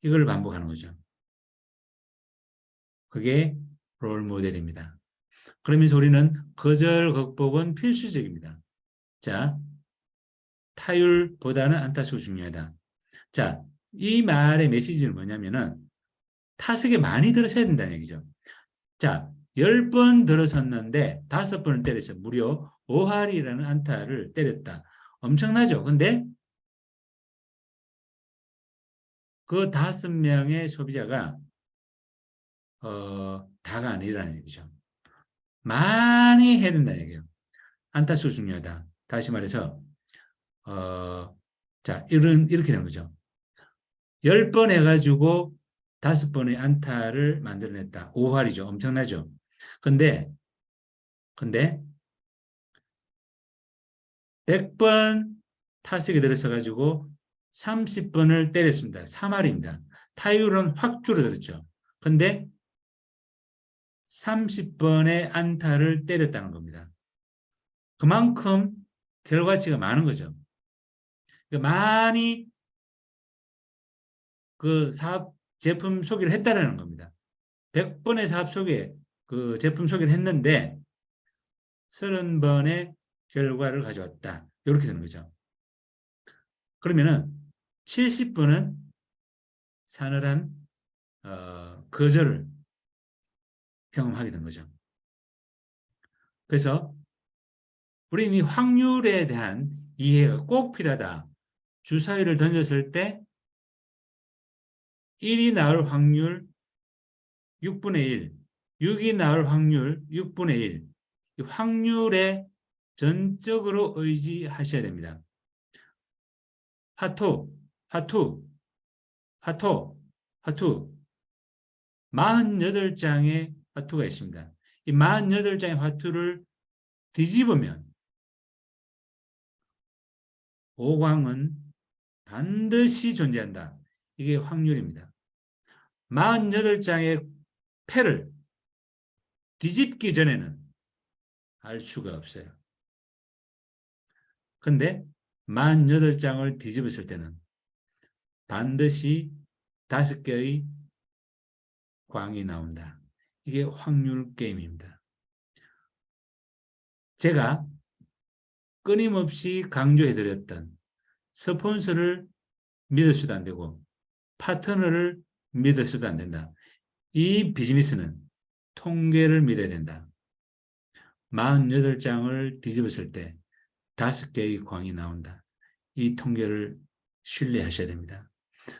이걸 반복하는 거죠. 그게 롤 모델입니다. 그러면서 우리는 거절 극복은 필수적입니다. 자, 타율보다는 안타수가 중요하다. 자, 이 말의 메시지는 뭐냐면은 타석에 많이 들어서야 된다는 얘기죠. 자, 10번 들어섰는데 5번을 때려서 무려 5할이라는 안타를 때렸다. 엄청나죠? 근데 그 5명의 소비자가 다가 아니라는 얘기죠. 많이 해야 된다는 얘기예요. 안타수 중요하다. 다시 말해서 자, 이렇게 되는 거죠. 10번 해가지고 5번의 안타를 만들어냈다. 5할이죠. 엄청나죠. 근데 100번 타석에 들어서가지고 30번을 때렸습니다. 3할입니다. 타율은 확 줄어들었죠. 근데 30번의 안타를 때렸다는 겁니다. 그만큼 결과치가 많은 거죠. 많이 그 사업 제품 소개를 했다라는 겁니다. 100번의 사업 소개, 그 제품 소개를 했는데 30번의 결과를 가져왔다. 이렇게 되는 거죠. 그러면은 70번은 사늘한 거절을 경험하게 된 거죠. 그래서 우리는 이 확률에 대한 이해가 꼭 필요하다. 주사위를 던졌을 때 1이 나올 확률 6분의 1, 6이 나올 확률 6분의 1. 이 확률에 전적으로 의지하셔야 됩니다. 화투, 화투, 화투, 화투. 48장의 화투가 있습니다. 이 48장의 화투를 뒤집으면 오광은 반드시 존재한다. 이게 확률입니다. 48장의 패를 뒤집기 전에는 알 수가 없어요. 근데 48장을 뒤집었을 때는 반드시 5개의 광이 나온다. 이게 확률 게임입니다. 제가 끊임없이 강조해드렸던 스폰서를 믿어서도 안 되고 파트너를 믿어서도 안 된다. 이 비즈니스는 통계를 믿어야 된다. 48장을 뒤집었을 때 5개의 광이 나온다. 이 통계를 신뢰하셔야 됩니다.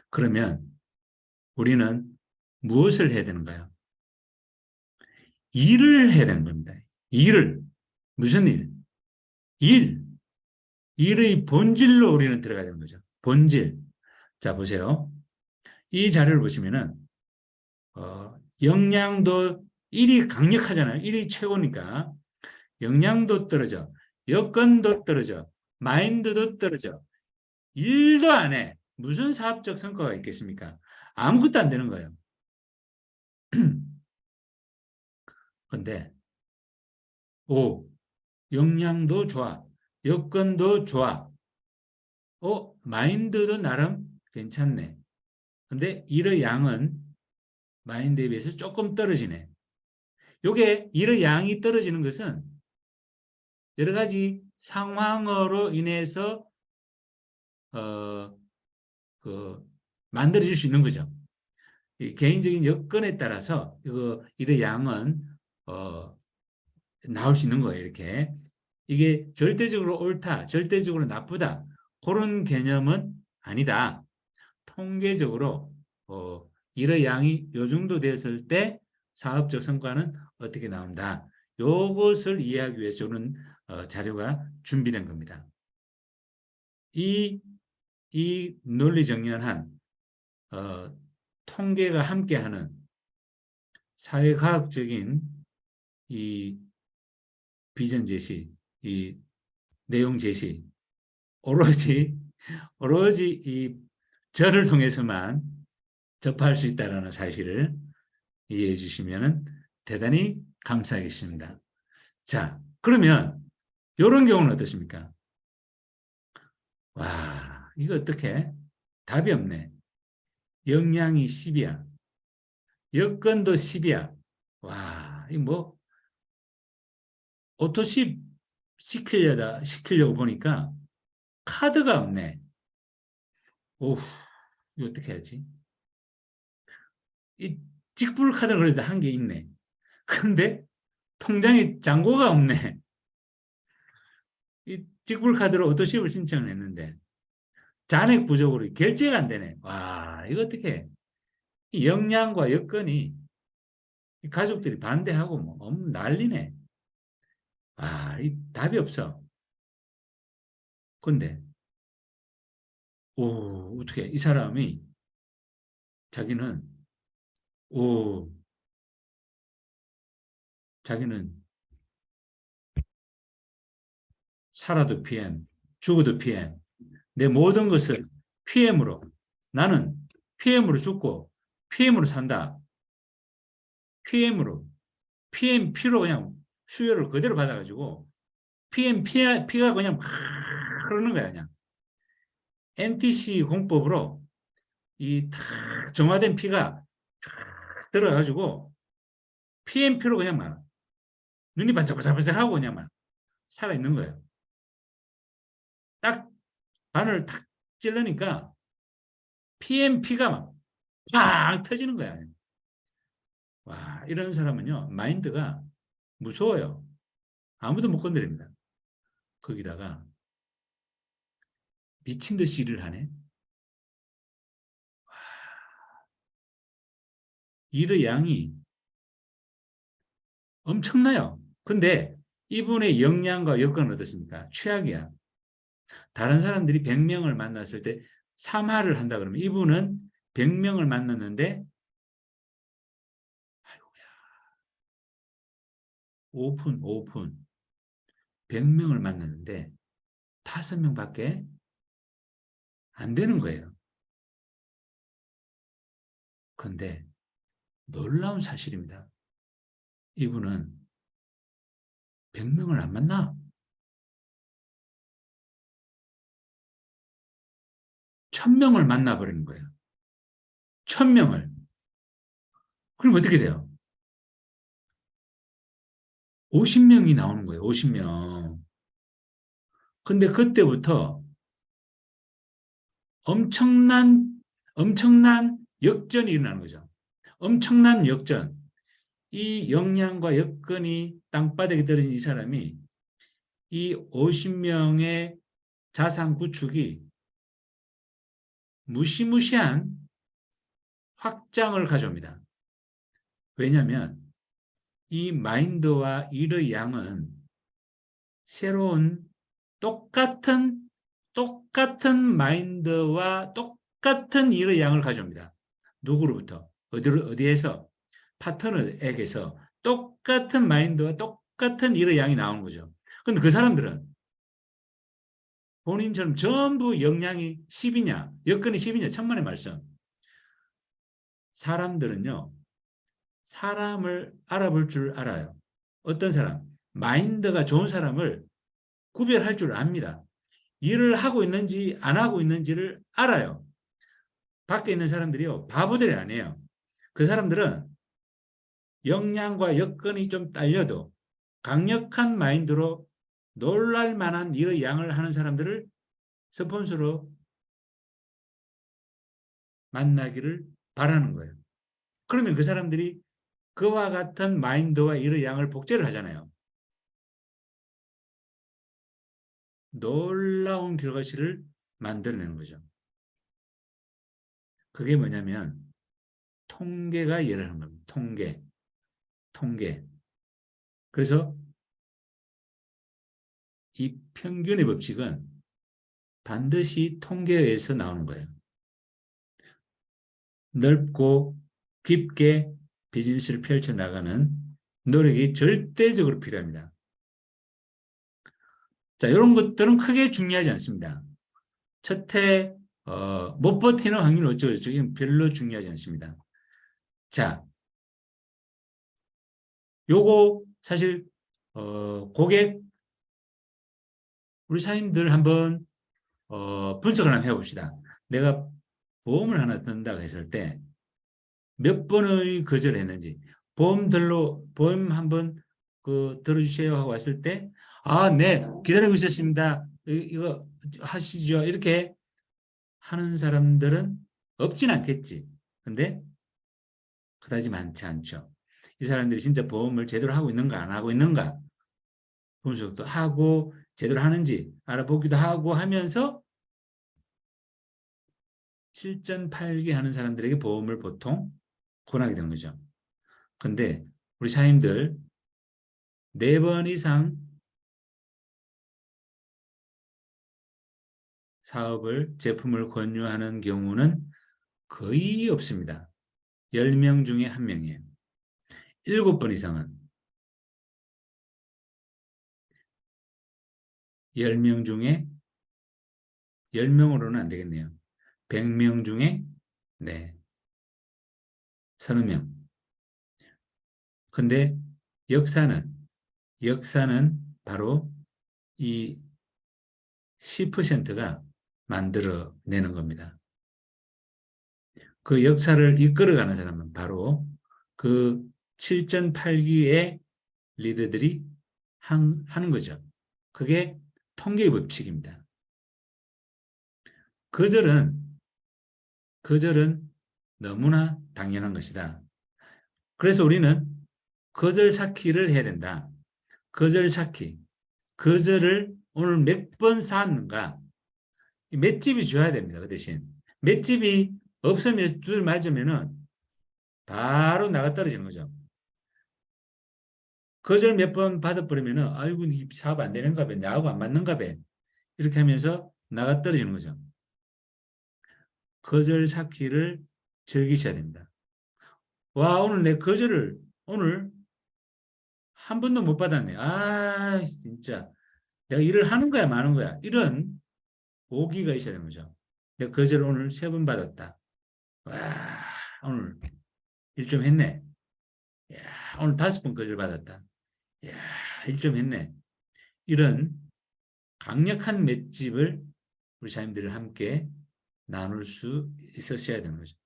그러면 우리는 무엇을 해야 되는가요? 일을 해야 되는 겁니다. 일을. 무슨 일? 일. 일의 본질로 우리는 들어가야 되는 거죠. 본질. 자, 보세요. 이 자료를 보시면은, 역량도 1이 강력하잖아요. 1이 최고니까. 역량도 떨어져. 여건도 떨어져. 마인드도 떨어져. 일도 안 해. 무슨 사업적 성과가 있겠습니까? 아무것도 안 되는 거예요. 근데, 역량도 좋아. 여건도 좋아. 마인드도 나름 괜찮네. 근데 일의 양은 마인드에 비해서 조금 떨어지네. 요게 일의 양이 떨어지는 것은 여러 가지 상황으로 인해서 만들어질 수 있는 거죠. 개인적인 여건에 따라서 일의 양은 나올 수 있는 거예요. 이렇게 이게 절대적으로 옳다, 절대적으로 나쁘다 그런 개념은 아니다. 통계적으로 일의 양이 요 정도 됐을 때 사업적 성과는 어떻게 나온다. 요것을 이해하기 위해서 저는 자료가 준비된 겁니다. 이 논리정연한 통계가 함께하는 사회과학적인 이 비전 제시, 이 내용 제시, 오로지 이 저를 통해서만 접할 수 있다는 사실을 이해해 주시면 대단히 감사하겠습니다. 자, 그러면 이런 경우는 어떻습니까? 와, 이거 어떻게? 답이 없네. 역량이 10이야. 여건도 10이야. 와, 이 뭐 오토십 시키려고 보니까 카드가 없네. 오우, 이거 어떻게 하지? 이 직불 카드는 그래도 한 개 있네. 근데 통장에 잔고가 없네. 이 직불 카드로 오토십을 신청을 했는데 잔액 부족으로 결제가 안 되네. 와, 이거 어떻게 해? 이 역량과 여건이 가족들이 반대하고 뭐 난리네. 이 답이 없어. 근데 어떻게 이 사람이 자기는 자기는 살아도 PM, 죽어도 PM. 내 모든 것을 PM으로 나는 PM으로 죽고 PM으로 산다. PMP로 그냥 수요를 그대로 받아가지고 피가 그냥 막 흐르는 거야. 그냥 NTC 공법으로 이 탁 정화된 피가 탁 들어가지고 PMP로 그냥 막 눈이 반짝반짝하고 그냥 막 살아있는 거예요. 딱 바늘을 탁 찔르니까 PMP가 막 팡 터지는 거야. 와, 이런 사람은요, 마인드가 무서워요. 아무도 못 건드립니다. 거기다가 미친 듯이 일을 하네. 일의 양이 엄청나요. 근데 이분의 역량과 여건은 어떻습니까? 최악이야. 다른 사람들이 100명을 만났을 때 3화를 한다 그러면 이분은 100명을 만났는데 오픈 100명을 만났는데 5명밖에 안 되는 거예요. 그런데 놀라운 사실입니다. 이분은 100명을 안 만나. 1000명을 만나버리는 거예요. 1000명을. 그럼 어떻게 돼요? 50명이 나오는 거예요. 50명. 근데 그때부터 엄청난 역전이 일어나는 거죠. 엄청난 역전. 이 역량과 여건이 땅바닥에 떨어진 이 사람이 이 50명의 자산 구축이 무시무시한 확장을 가져옵니다. 왜냐하면 이 마인드와 일의 양은 새로운 똑같은 마인드와 똑같은 일의 양을 가져옵니다. 누구로부터? 어디에서? 파트너에게서 똑같은 마인드와 똑같은 일의 양이 나오는 거죠. 근데 그 사람들은 본인처럼 전부 역량이 10이냐, 여건이 10이냐, 천만의 말씀. 사람들은요, 사람을 알아볼 줄 알아요. 어떤 사람? 마인드가 좋은 사람을 구별할 줄 압니다. 일을 하고 있는지 안 하고 있는지를 알아요. 밖에 있는 사람들이요, 바보들이 아니에요. 그 사람들은 역량과 여건이 좀 딸려도 강력한 마인드로 놀랄 만한 일의 양을 하는 사람들을 스폰서로 만나기를 바라는 거예요. 그러면 그 사람들이 그와 같은 마인드와 일의 양을 복제를 하잖아요. 놀라운 결과실을 만들어내는 거죠. 그게 뭐냐면 통계가 일을 하는 겁니다. 통계. 그래서 이 평균의 법칙은 반드시 통계에 의해서 나오는 거예요. 넓고 깊게 비즈니스를 펼쳐나가는 노력이 절대적으로 필요합니다. 자, 이런 것들은 크게 중요하지 않습니다. 첫해 못 버티는 확률 어쩌고저쩌고 이건 별로 중요하지 않습니다. 자, 요거 사실 고객 우리 사장님들 한번 분석을 한번 해봅시다. 내가 보험을 하나 든다고 했을 때 몇 번의 거절을 했는지 보험 한번 들어주세요 하고 왔을 때 아, 네, 기다리고 있었습니다. 이거 하시죠. 이렇게 하는 사람들은 없진 않겠지. 근데 그다지 많지 않죠. 이 사람들이 진짜 보험을 제대로 하고 있는가 안 하고 있는가 분석도 하고 제대로 하는지 알아보기도 하고 하면서 실전팔기 하는 사람들에게 보험을 보통 권하게 되는 거죠. 근데 우리 사장님들 4번 이상 사업을 제품을 권유하는 경우는 거의 없습니다. 10명 중에 1명이에요. 7번 이상은 10명 중에 10명으로는 안 되겠네요. 100명 중에 네, 30명. 근데 역사는 바로 이 10%가 만들어내는 겁니다. 그 역사를 이끌어가는 사람은 바로 그 7전 8기의 리더들이 하는 거죠. 그게 통계의 법칙입니다. 거절은 너무나 당연한 것이다. 그래서 우리는 거절 쌓기를 해야 된다. 거절 쌓기. 거절을 오늘 몇 번 쌓는가. 맷집이 줘야 됩니다. 그 대신. 맷집이 없으면 두들 맞으면은 바로 나가 떨어지는 거죠. 거절 몇 번 받아버리면은 아이고 사업 안 되는가 봐. 나하고 안 맞는가 봐. 이렇게 하면서 나가 떨어지는 거죠. 거절 쌓기를 즐기셔야 됩니다. 와, 오늘 내 거절을 오늘 한 번도 못 받았네. 아, 진짜. 내가 일을 하는 거야, 마는 거야. 이런 오기가 있어야 되는 거죠. 내가 거절을 오늘 3번 받았다. 와, 오늘 일 좀 했네. 야, 오늘 5번 거절 받았다. 야, 일 좀 했네. 이런 강력한 맷집을 우리 자님들을 함께 나눌 수 있었어야 되는 거죠.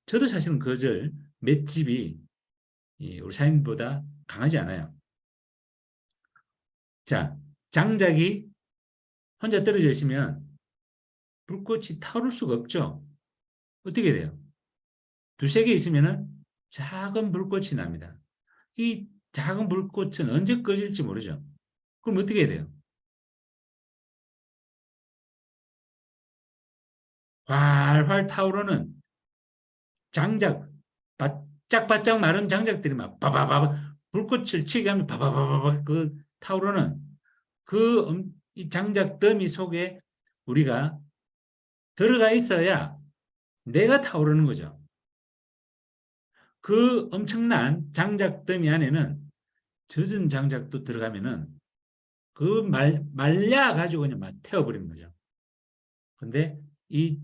저도 사실은 거절 맷집이 우리 사님보다 강하지 않아요. 자, 장작이 혼자 떨어져 있으면 불꽃이 타오를 수가 없죠. 어떻게 돼요? 2-3개 있으면 작은 불꽃이 납니다. 이 작은 불꽃은 언제 꺼질지 모르죠. 그럼 어떻게 해야 돼요? 활활 타오르는 장작, 바짝바짝 마른 장작들이 막 바바바바 불꽃을 치게 하면 바바바바바 그 타오르는 이 장작 더미 속에 우리가 들어가 있어야 내가 타오르는 거죠. 그 엄청난 장작 더미 안에는 젖은 장작도 들어가면은 말려 가지고 그냥 막 태워버리는 거죠. 근데 이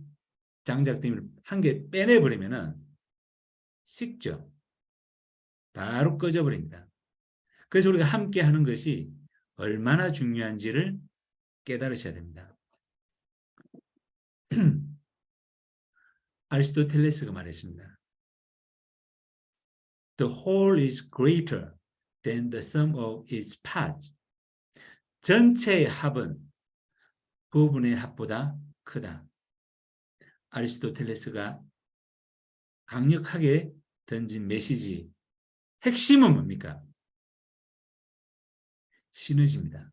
장작 더미를 한 개 빼내버리면은 식죠. 바로 꺼져버립니다. 그래서 우리가 함께 하는 것이 얼마나 중요한지를 깨달으셔야 됩니다. 아리스토텔레스가 말했습니다. The whole is greater than the sum of its parts. 전체의 합은 부분의 합보다 크다. 아리스토텔레스가 강력하게 던진 메시지 핵심은 뭡니까? 시너지입니다.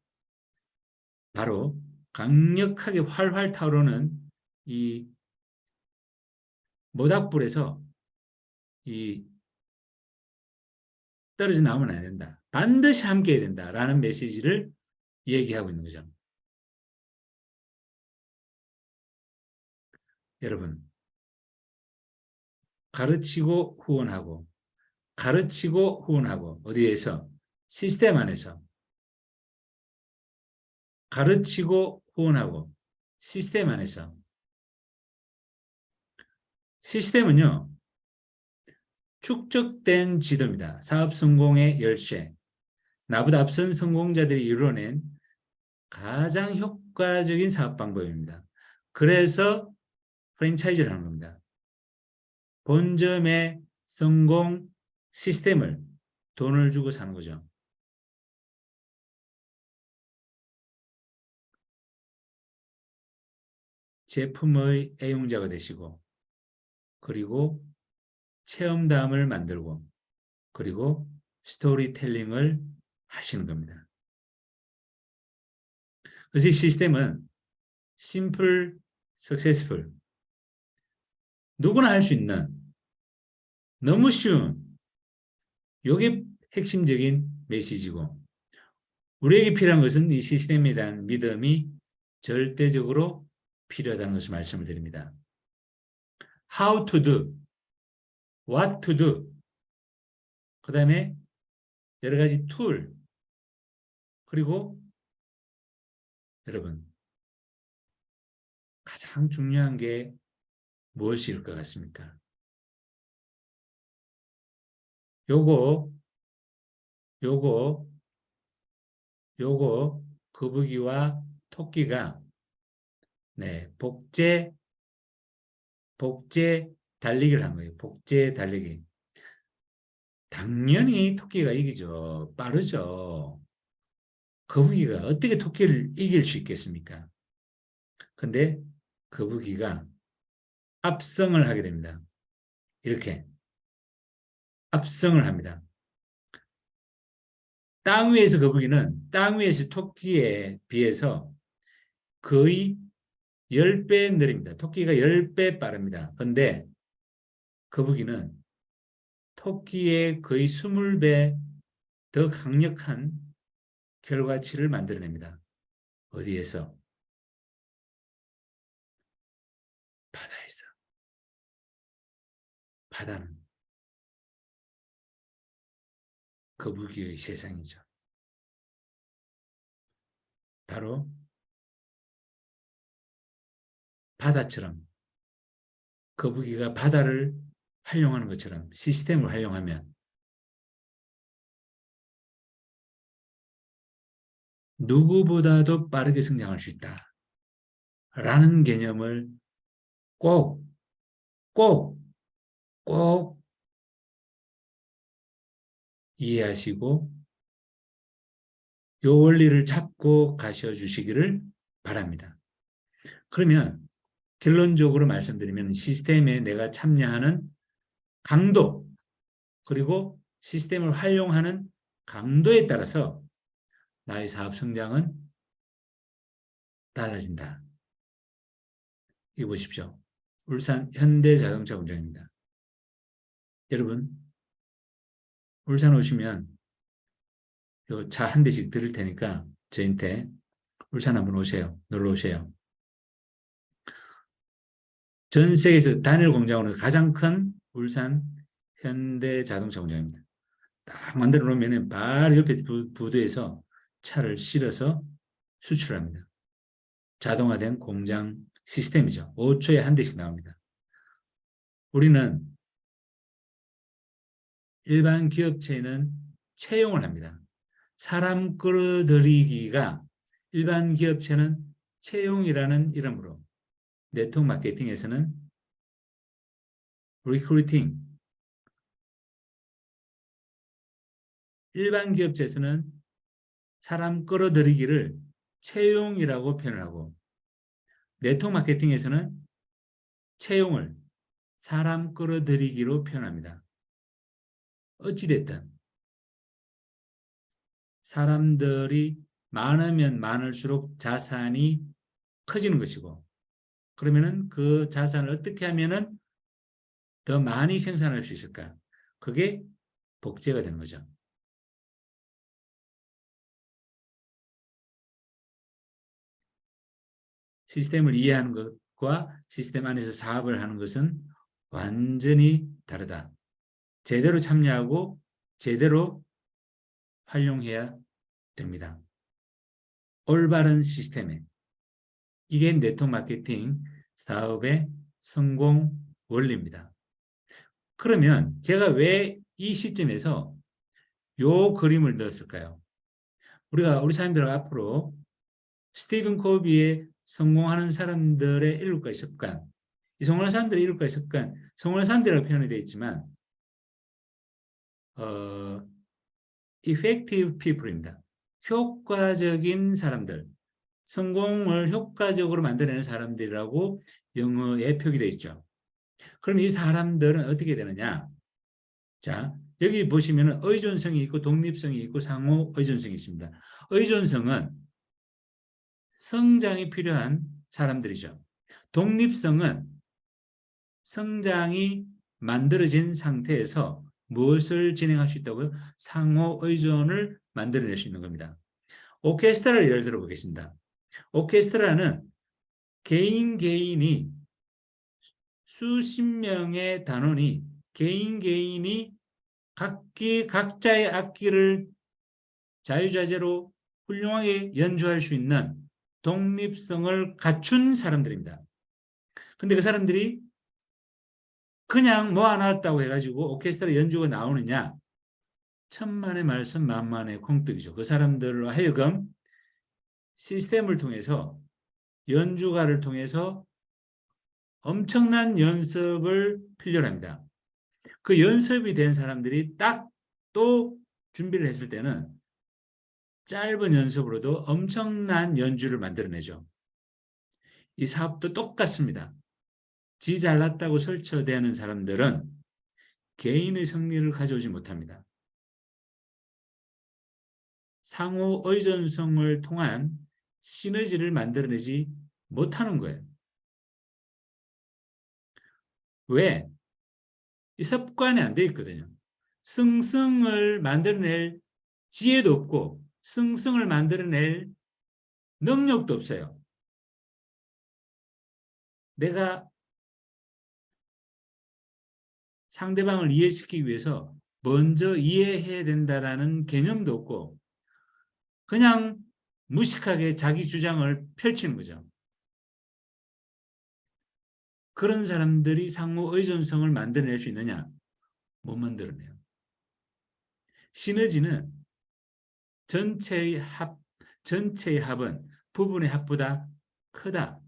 바로 강력하게 활활 타오르는 이 모닥불에서 이 떨어져 나오면 안 된다. 반드시 함께 해야 된다라는 메시지를 얘기하고 있는 거죠. 여러분, 가르치고 후원하고 가르치고 후원하고 어디에서? 시스템 안에서 가르치고 후원하고 시스템 안에서 시스템은요. 축적된 지도입니다. 사업 성공의 열쇠. 나보다 앞선 성공자들이 이뤄낸 가장 효과적인 사업 방법입니다. 그래서 프랜차이즈를 하는 겁니다. 본점의 성공 시스템을 돈을 주고 사는 거죠. 제품의 애용자가 되시고 그리고 체험담을 만들고 그리고 스토리텔링을 하시는 겁니다. 그래서 이 시스템은 simple, successful 누구나 할 수 있는 너무 쉬운 이게 핵심적인 메시지고 우리에게 필요한 것은 이 시스템에 대한 믿음이 절대적으로 필요하다는 것을 말씀을 드립니다. How to do, what to do 그 다음에 여러 가지 툴 그리고 여러분 가장 중요한 게 무엇일 것 같습니까? 요거 거북이와 토끼가 복제 달리기를 한 거예요. 복제 달리기. 당연히 토끼가 이기죠. 빠르죠. 거북이가 어떻게 토끼를 이길 수 있겠습니까? 근데 거북이가 압승을 하게 됩니다. 이렇게 압승을 합니다. 땅 위에서 거북이는 땅 위에서 토끼에 비해서 거의 10배 느립니다. 토끼가 10배 빠릅니다. 근데 거북이는 토끼의 거의 20배 더 강력한 결과치를 만들어냅니다. 어디에서? 바다에서. 바다는 거북이의 세상이죠. 바로 바다처럼 거북이가 바다를 활용하는 것처럼 시스템을 활용하면 누구보다도 빠르게 성장할 수 있다. 라는 개념을 꼭, 꼭, 꼭 이해하시고 이 원리를 잡고 가셔 주시기를 바랍니다. 그러면 결론적으로 말씀드리면 시스템에 내가 참여하는 강도 그리고 시스템을 활용하는 강도에 따라서 나의 사업 성장은 달라진다. 이거 보십시오. 울산 현대자동차 공장입니다. 여러분 울산 오시면 차 한 대씩 드릴 테니까 저한테 울산 한번 오세요. 놀러 오세요. 전 세계에서 단일 공장으로 가장 큰 울산 현대자동차 공장입니다. 딱 만들어 놓으면 바로 옆에 부두에서 차를 실어서 수출합니다. 자동화된 공장 시스템이죠. 5초에 한 대씩 나옵니다. 우리는 일반 기업체는 채용을 합니다. 사람 끌어들이기가 일반 기업체는 채용이라는 이름으로 네트워크 마케팅에서는 리크루팅, 일반 기업체에서는 사람 끌어들이기를 채용이라고 표현을 하고 네트워크 마케팅에서는 채용을 사람 끌어들이기로 표현합니다. 어찌됐든 사람들이 많으면 많을수록 자산이 커지는 것이고 그러면은 그 자산을 어떻게 하면은 더 많이 생산할 수 있을까? 그게 복제가 되는 거죠. 시스템을 이해하는 것과 시스템 안에서 사업을 하는 것은 완전히 다르다. 제대로 참여하고 제대로 활용해야 됩니다. 올바른 시스템에. 이게 네트워크 마케팅 사업의 성공 원리입니다. 그러면 제가 왜 이 시점에서 요 그림을 넣었을까요? 우리 사람들 앞으로 스티븐 코비의 성공하는 사람들의 7가지 습관, 이 성공하는 사람들의 7가지 습관, 성공하는 사람들이라고 표현이 되어 있지만 effective people입니다. 효과적인 사람들, 성공을 효과적으로 만들어내는 사람들이라고 영어에 표기되어 있죠. 그럼 이 사람들은 어떻게 되느냐? 자, 여기 보시면 의존성이 있고 독립성이 있고 상호 의존성이 있습니다. 의존성은 성장이 필요한 사람들이죠. 독립성은 성장이 만들어진 상태에서 무엇을 진행할 수 있다고요? 상호 의존을 만들어낼 수 있는 겁니다. 오케스트라를 예를 들어 보겠습니다. 오케스트라는 개인이 수십 명의 단원이 개인이 각자의 악기를 자유자재로 훌륭하게 연주할 수 있는 독립성을 갖춘 사람들입니다. 근데 그 사람들이 그냥 모아놨다고 해가지고 오케스트라 연주가 나오느냐? 천만의 말씀 만만의 콩떡이죠. 그 사람들로 하여금 시스템을 통해서 연주가를 통해서 엄청난 연습을 필요로 합니다. 그 연습이 된 사람들이 딱 또 준비를 했을 때는 짧은 연습으로도 엄청난 연주를 만들어내죠. 이 사업도 똑같습니다. 지 잘났다고 설쳐대는 사람들은 개인의 승리를 가져오지 못합니다. 상호 의존성을 통한 시너지를 만들어내지 못하는 거예요. 왜? 이 습관이 안 돼 있거든요. 승승을 만들어낼 지혜도 없고 승승을 만들어낼 능력도 없어요. 내가 상대방을 이해시키기 위해서 먼저 이해해야 된다라는 개념도 없고 그냥 무식하게 자기 주장을 펼치는 거죠. 그런 사람들이 상호 의존성을 만들어낼 수 있느냐? 못 만들어내요. 시너지는 전체의 합은 부분의 합보다 크다.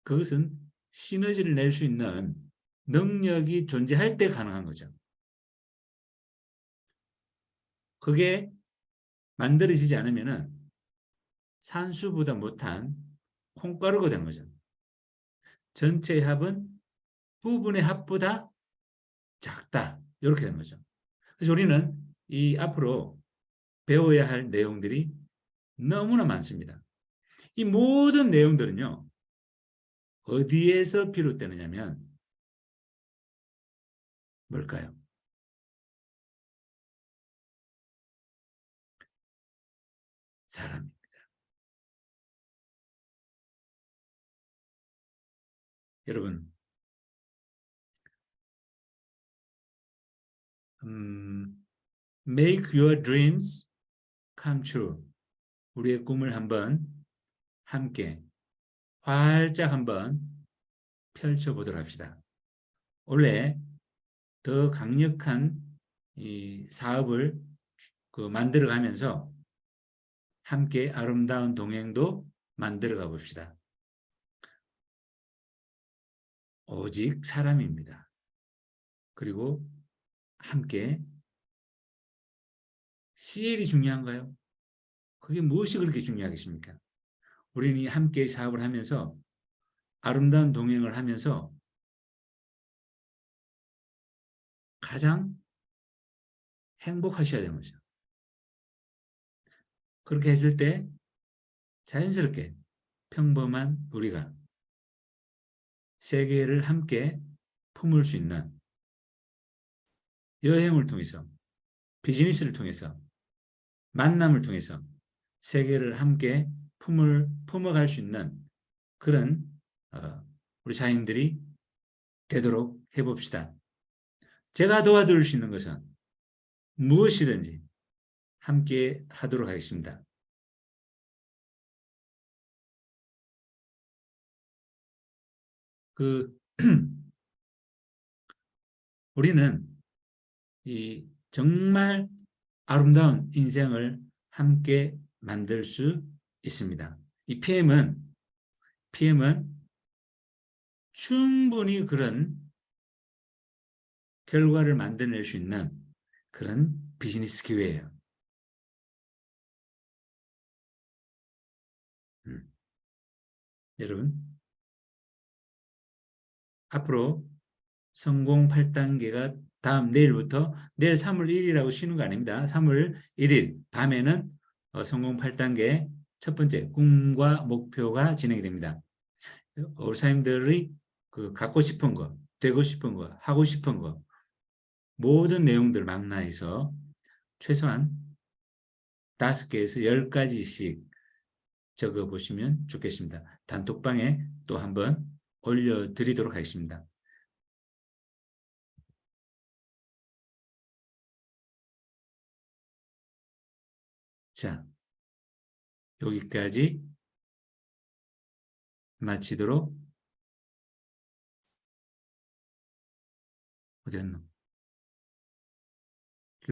그것은 시너지를 낼 수 있는 능력이 존재할 때 가능한 거죠. 그게 만들어지지 않으면 산수보다 못한 콩가루가 되는 거죠. 전체의 합은 부분의 합보다 작다. 이렇게 되는 거죠. 그래서 우리는 이 앞으로 배워야 할 내용들이 너무나 많습니다. 이 모든 내용들은요. 어디에서 비롯되느냐면 뭘까요? 사람. 여러분, make your dreams come true. 우리의 꿈을 한번 함께 활짝 한번 펼쳐보도록 합시다. 원래 더 강력한 이 사업을 만들어가면서 함께 아름다운 동행도 만들어가 봅시다. 오직 사람입니다. 그리고 함께 CL이 중요한가요? 그게 무엇이 그렇게 중요하겠습니까? 우리는 함께 사업을 하면서 아름다운 동행을 하면서 가장 행복하셔야 되는 거죠. 그렇게 했을 때 자연스럽게 평범한 우리가 세계를 함께 품을 수 있는 여행을 통해서 비즈니스를 통해서 만남을 통해서 세계를 함께 품어갈 수 있는 그런 우리 자인들이 되도록 해봅시다. 제가 도와드릴 수 있는 것은 무엇이든지 함께 하도록 하겠습니다. 우리는 이 정말 아름다운 인생을 함께 만들 수 있습니다. 이 PM은 충분히 그런 결과를 만들어낼 수 있는 그런 비즈니스 기회예요. 여러분, 앞으로 성공 8단계가 다음 내일 3월 1일이라고 쉬는 거 아닙니다. 3월 1일 밤에는 성공 8단계 첫 번째 꿈과 목표가 진행이 됩니다. 우리 사님들이 갖고 싶은 거, 되고 싶은 거, 하고 싶은 거 모든 내용들 망라해서 최소한 5개에서 10가지씩 적어보시면 좋겠습니다. 단톡방에 또 한번 올려드리도록 하겠습니다. 자, 여기까지 마치도록 어디 갔노?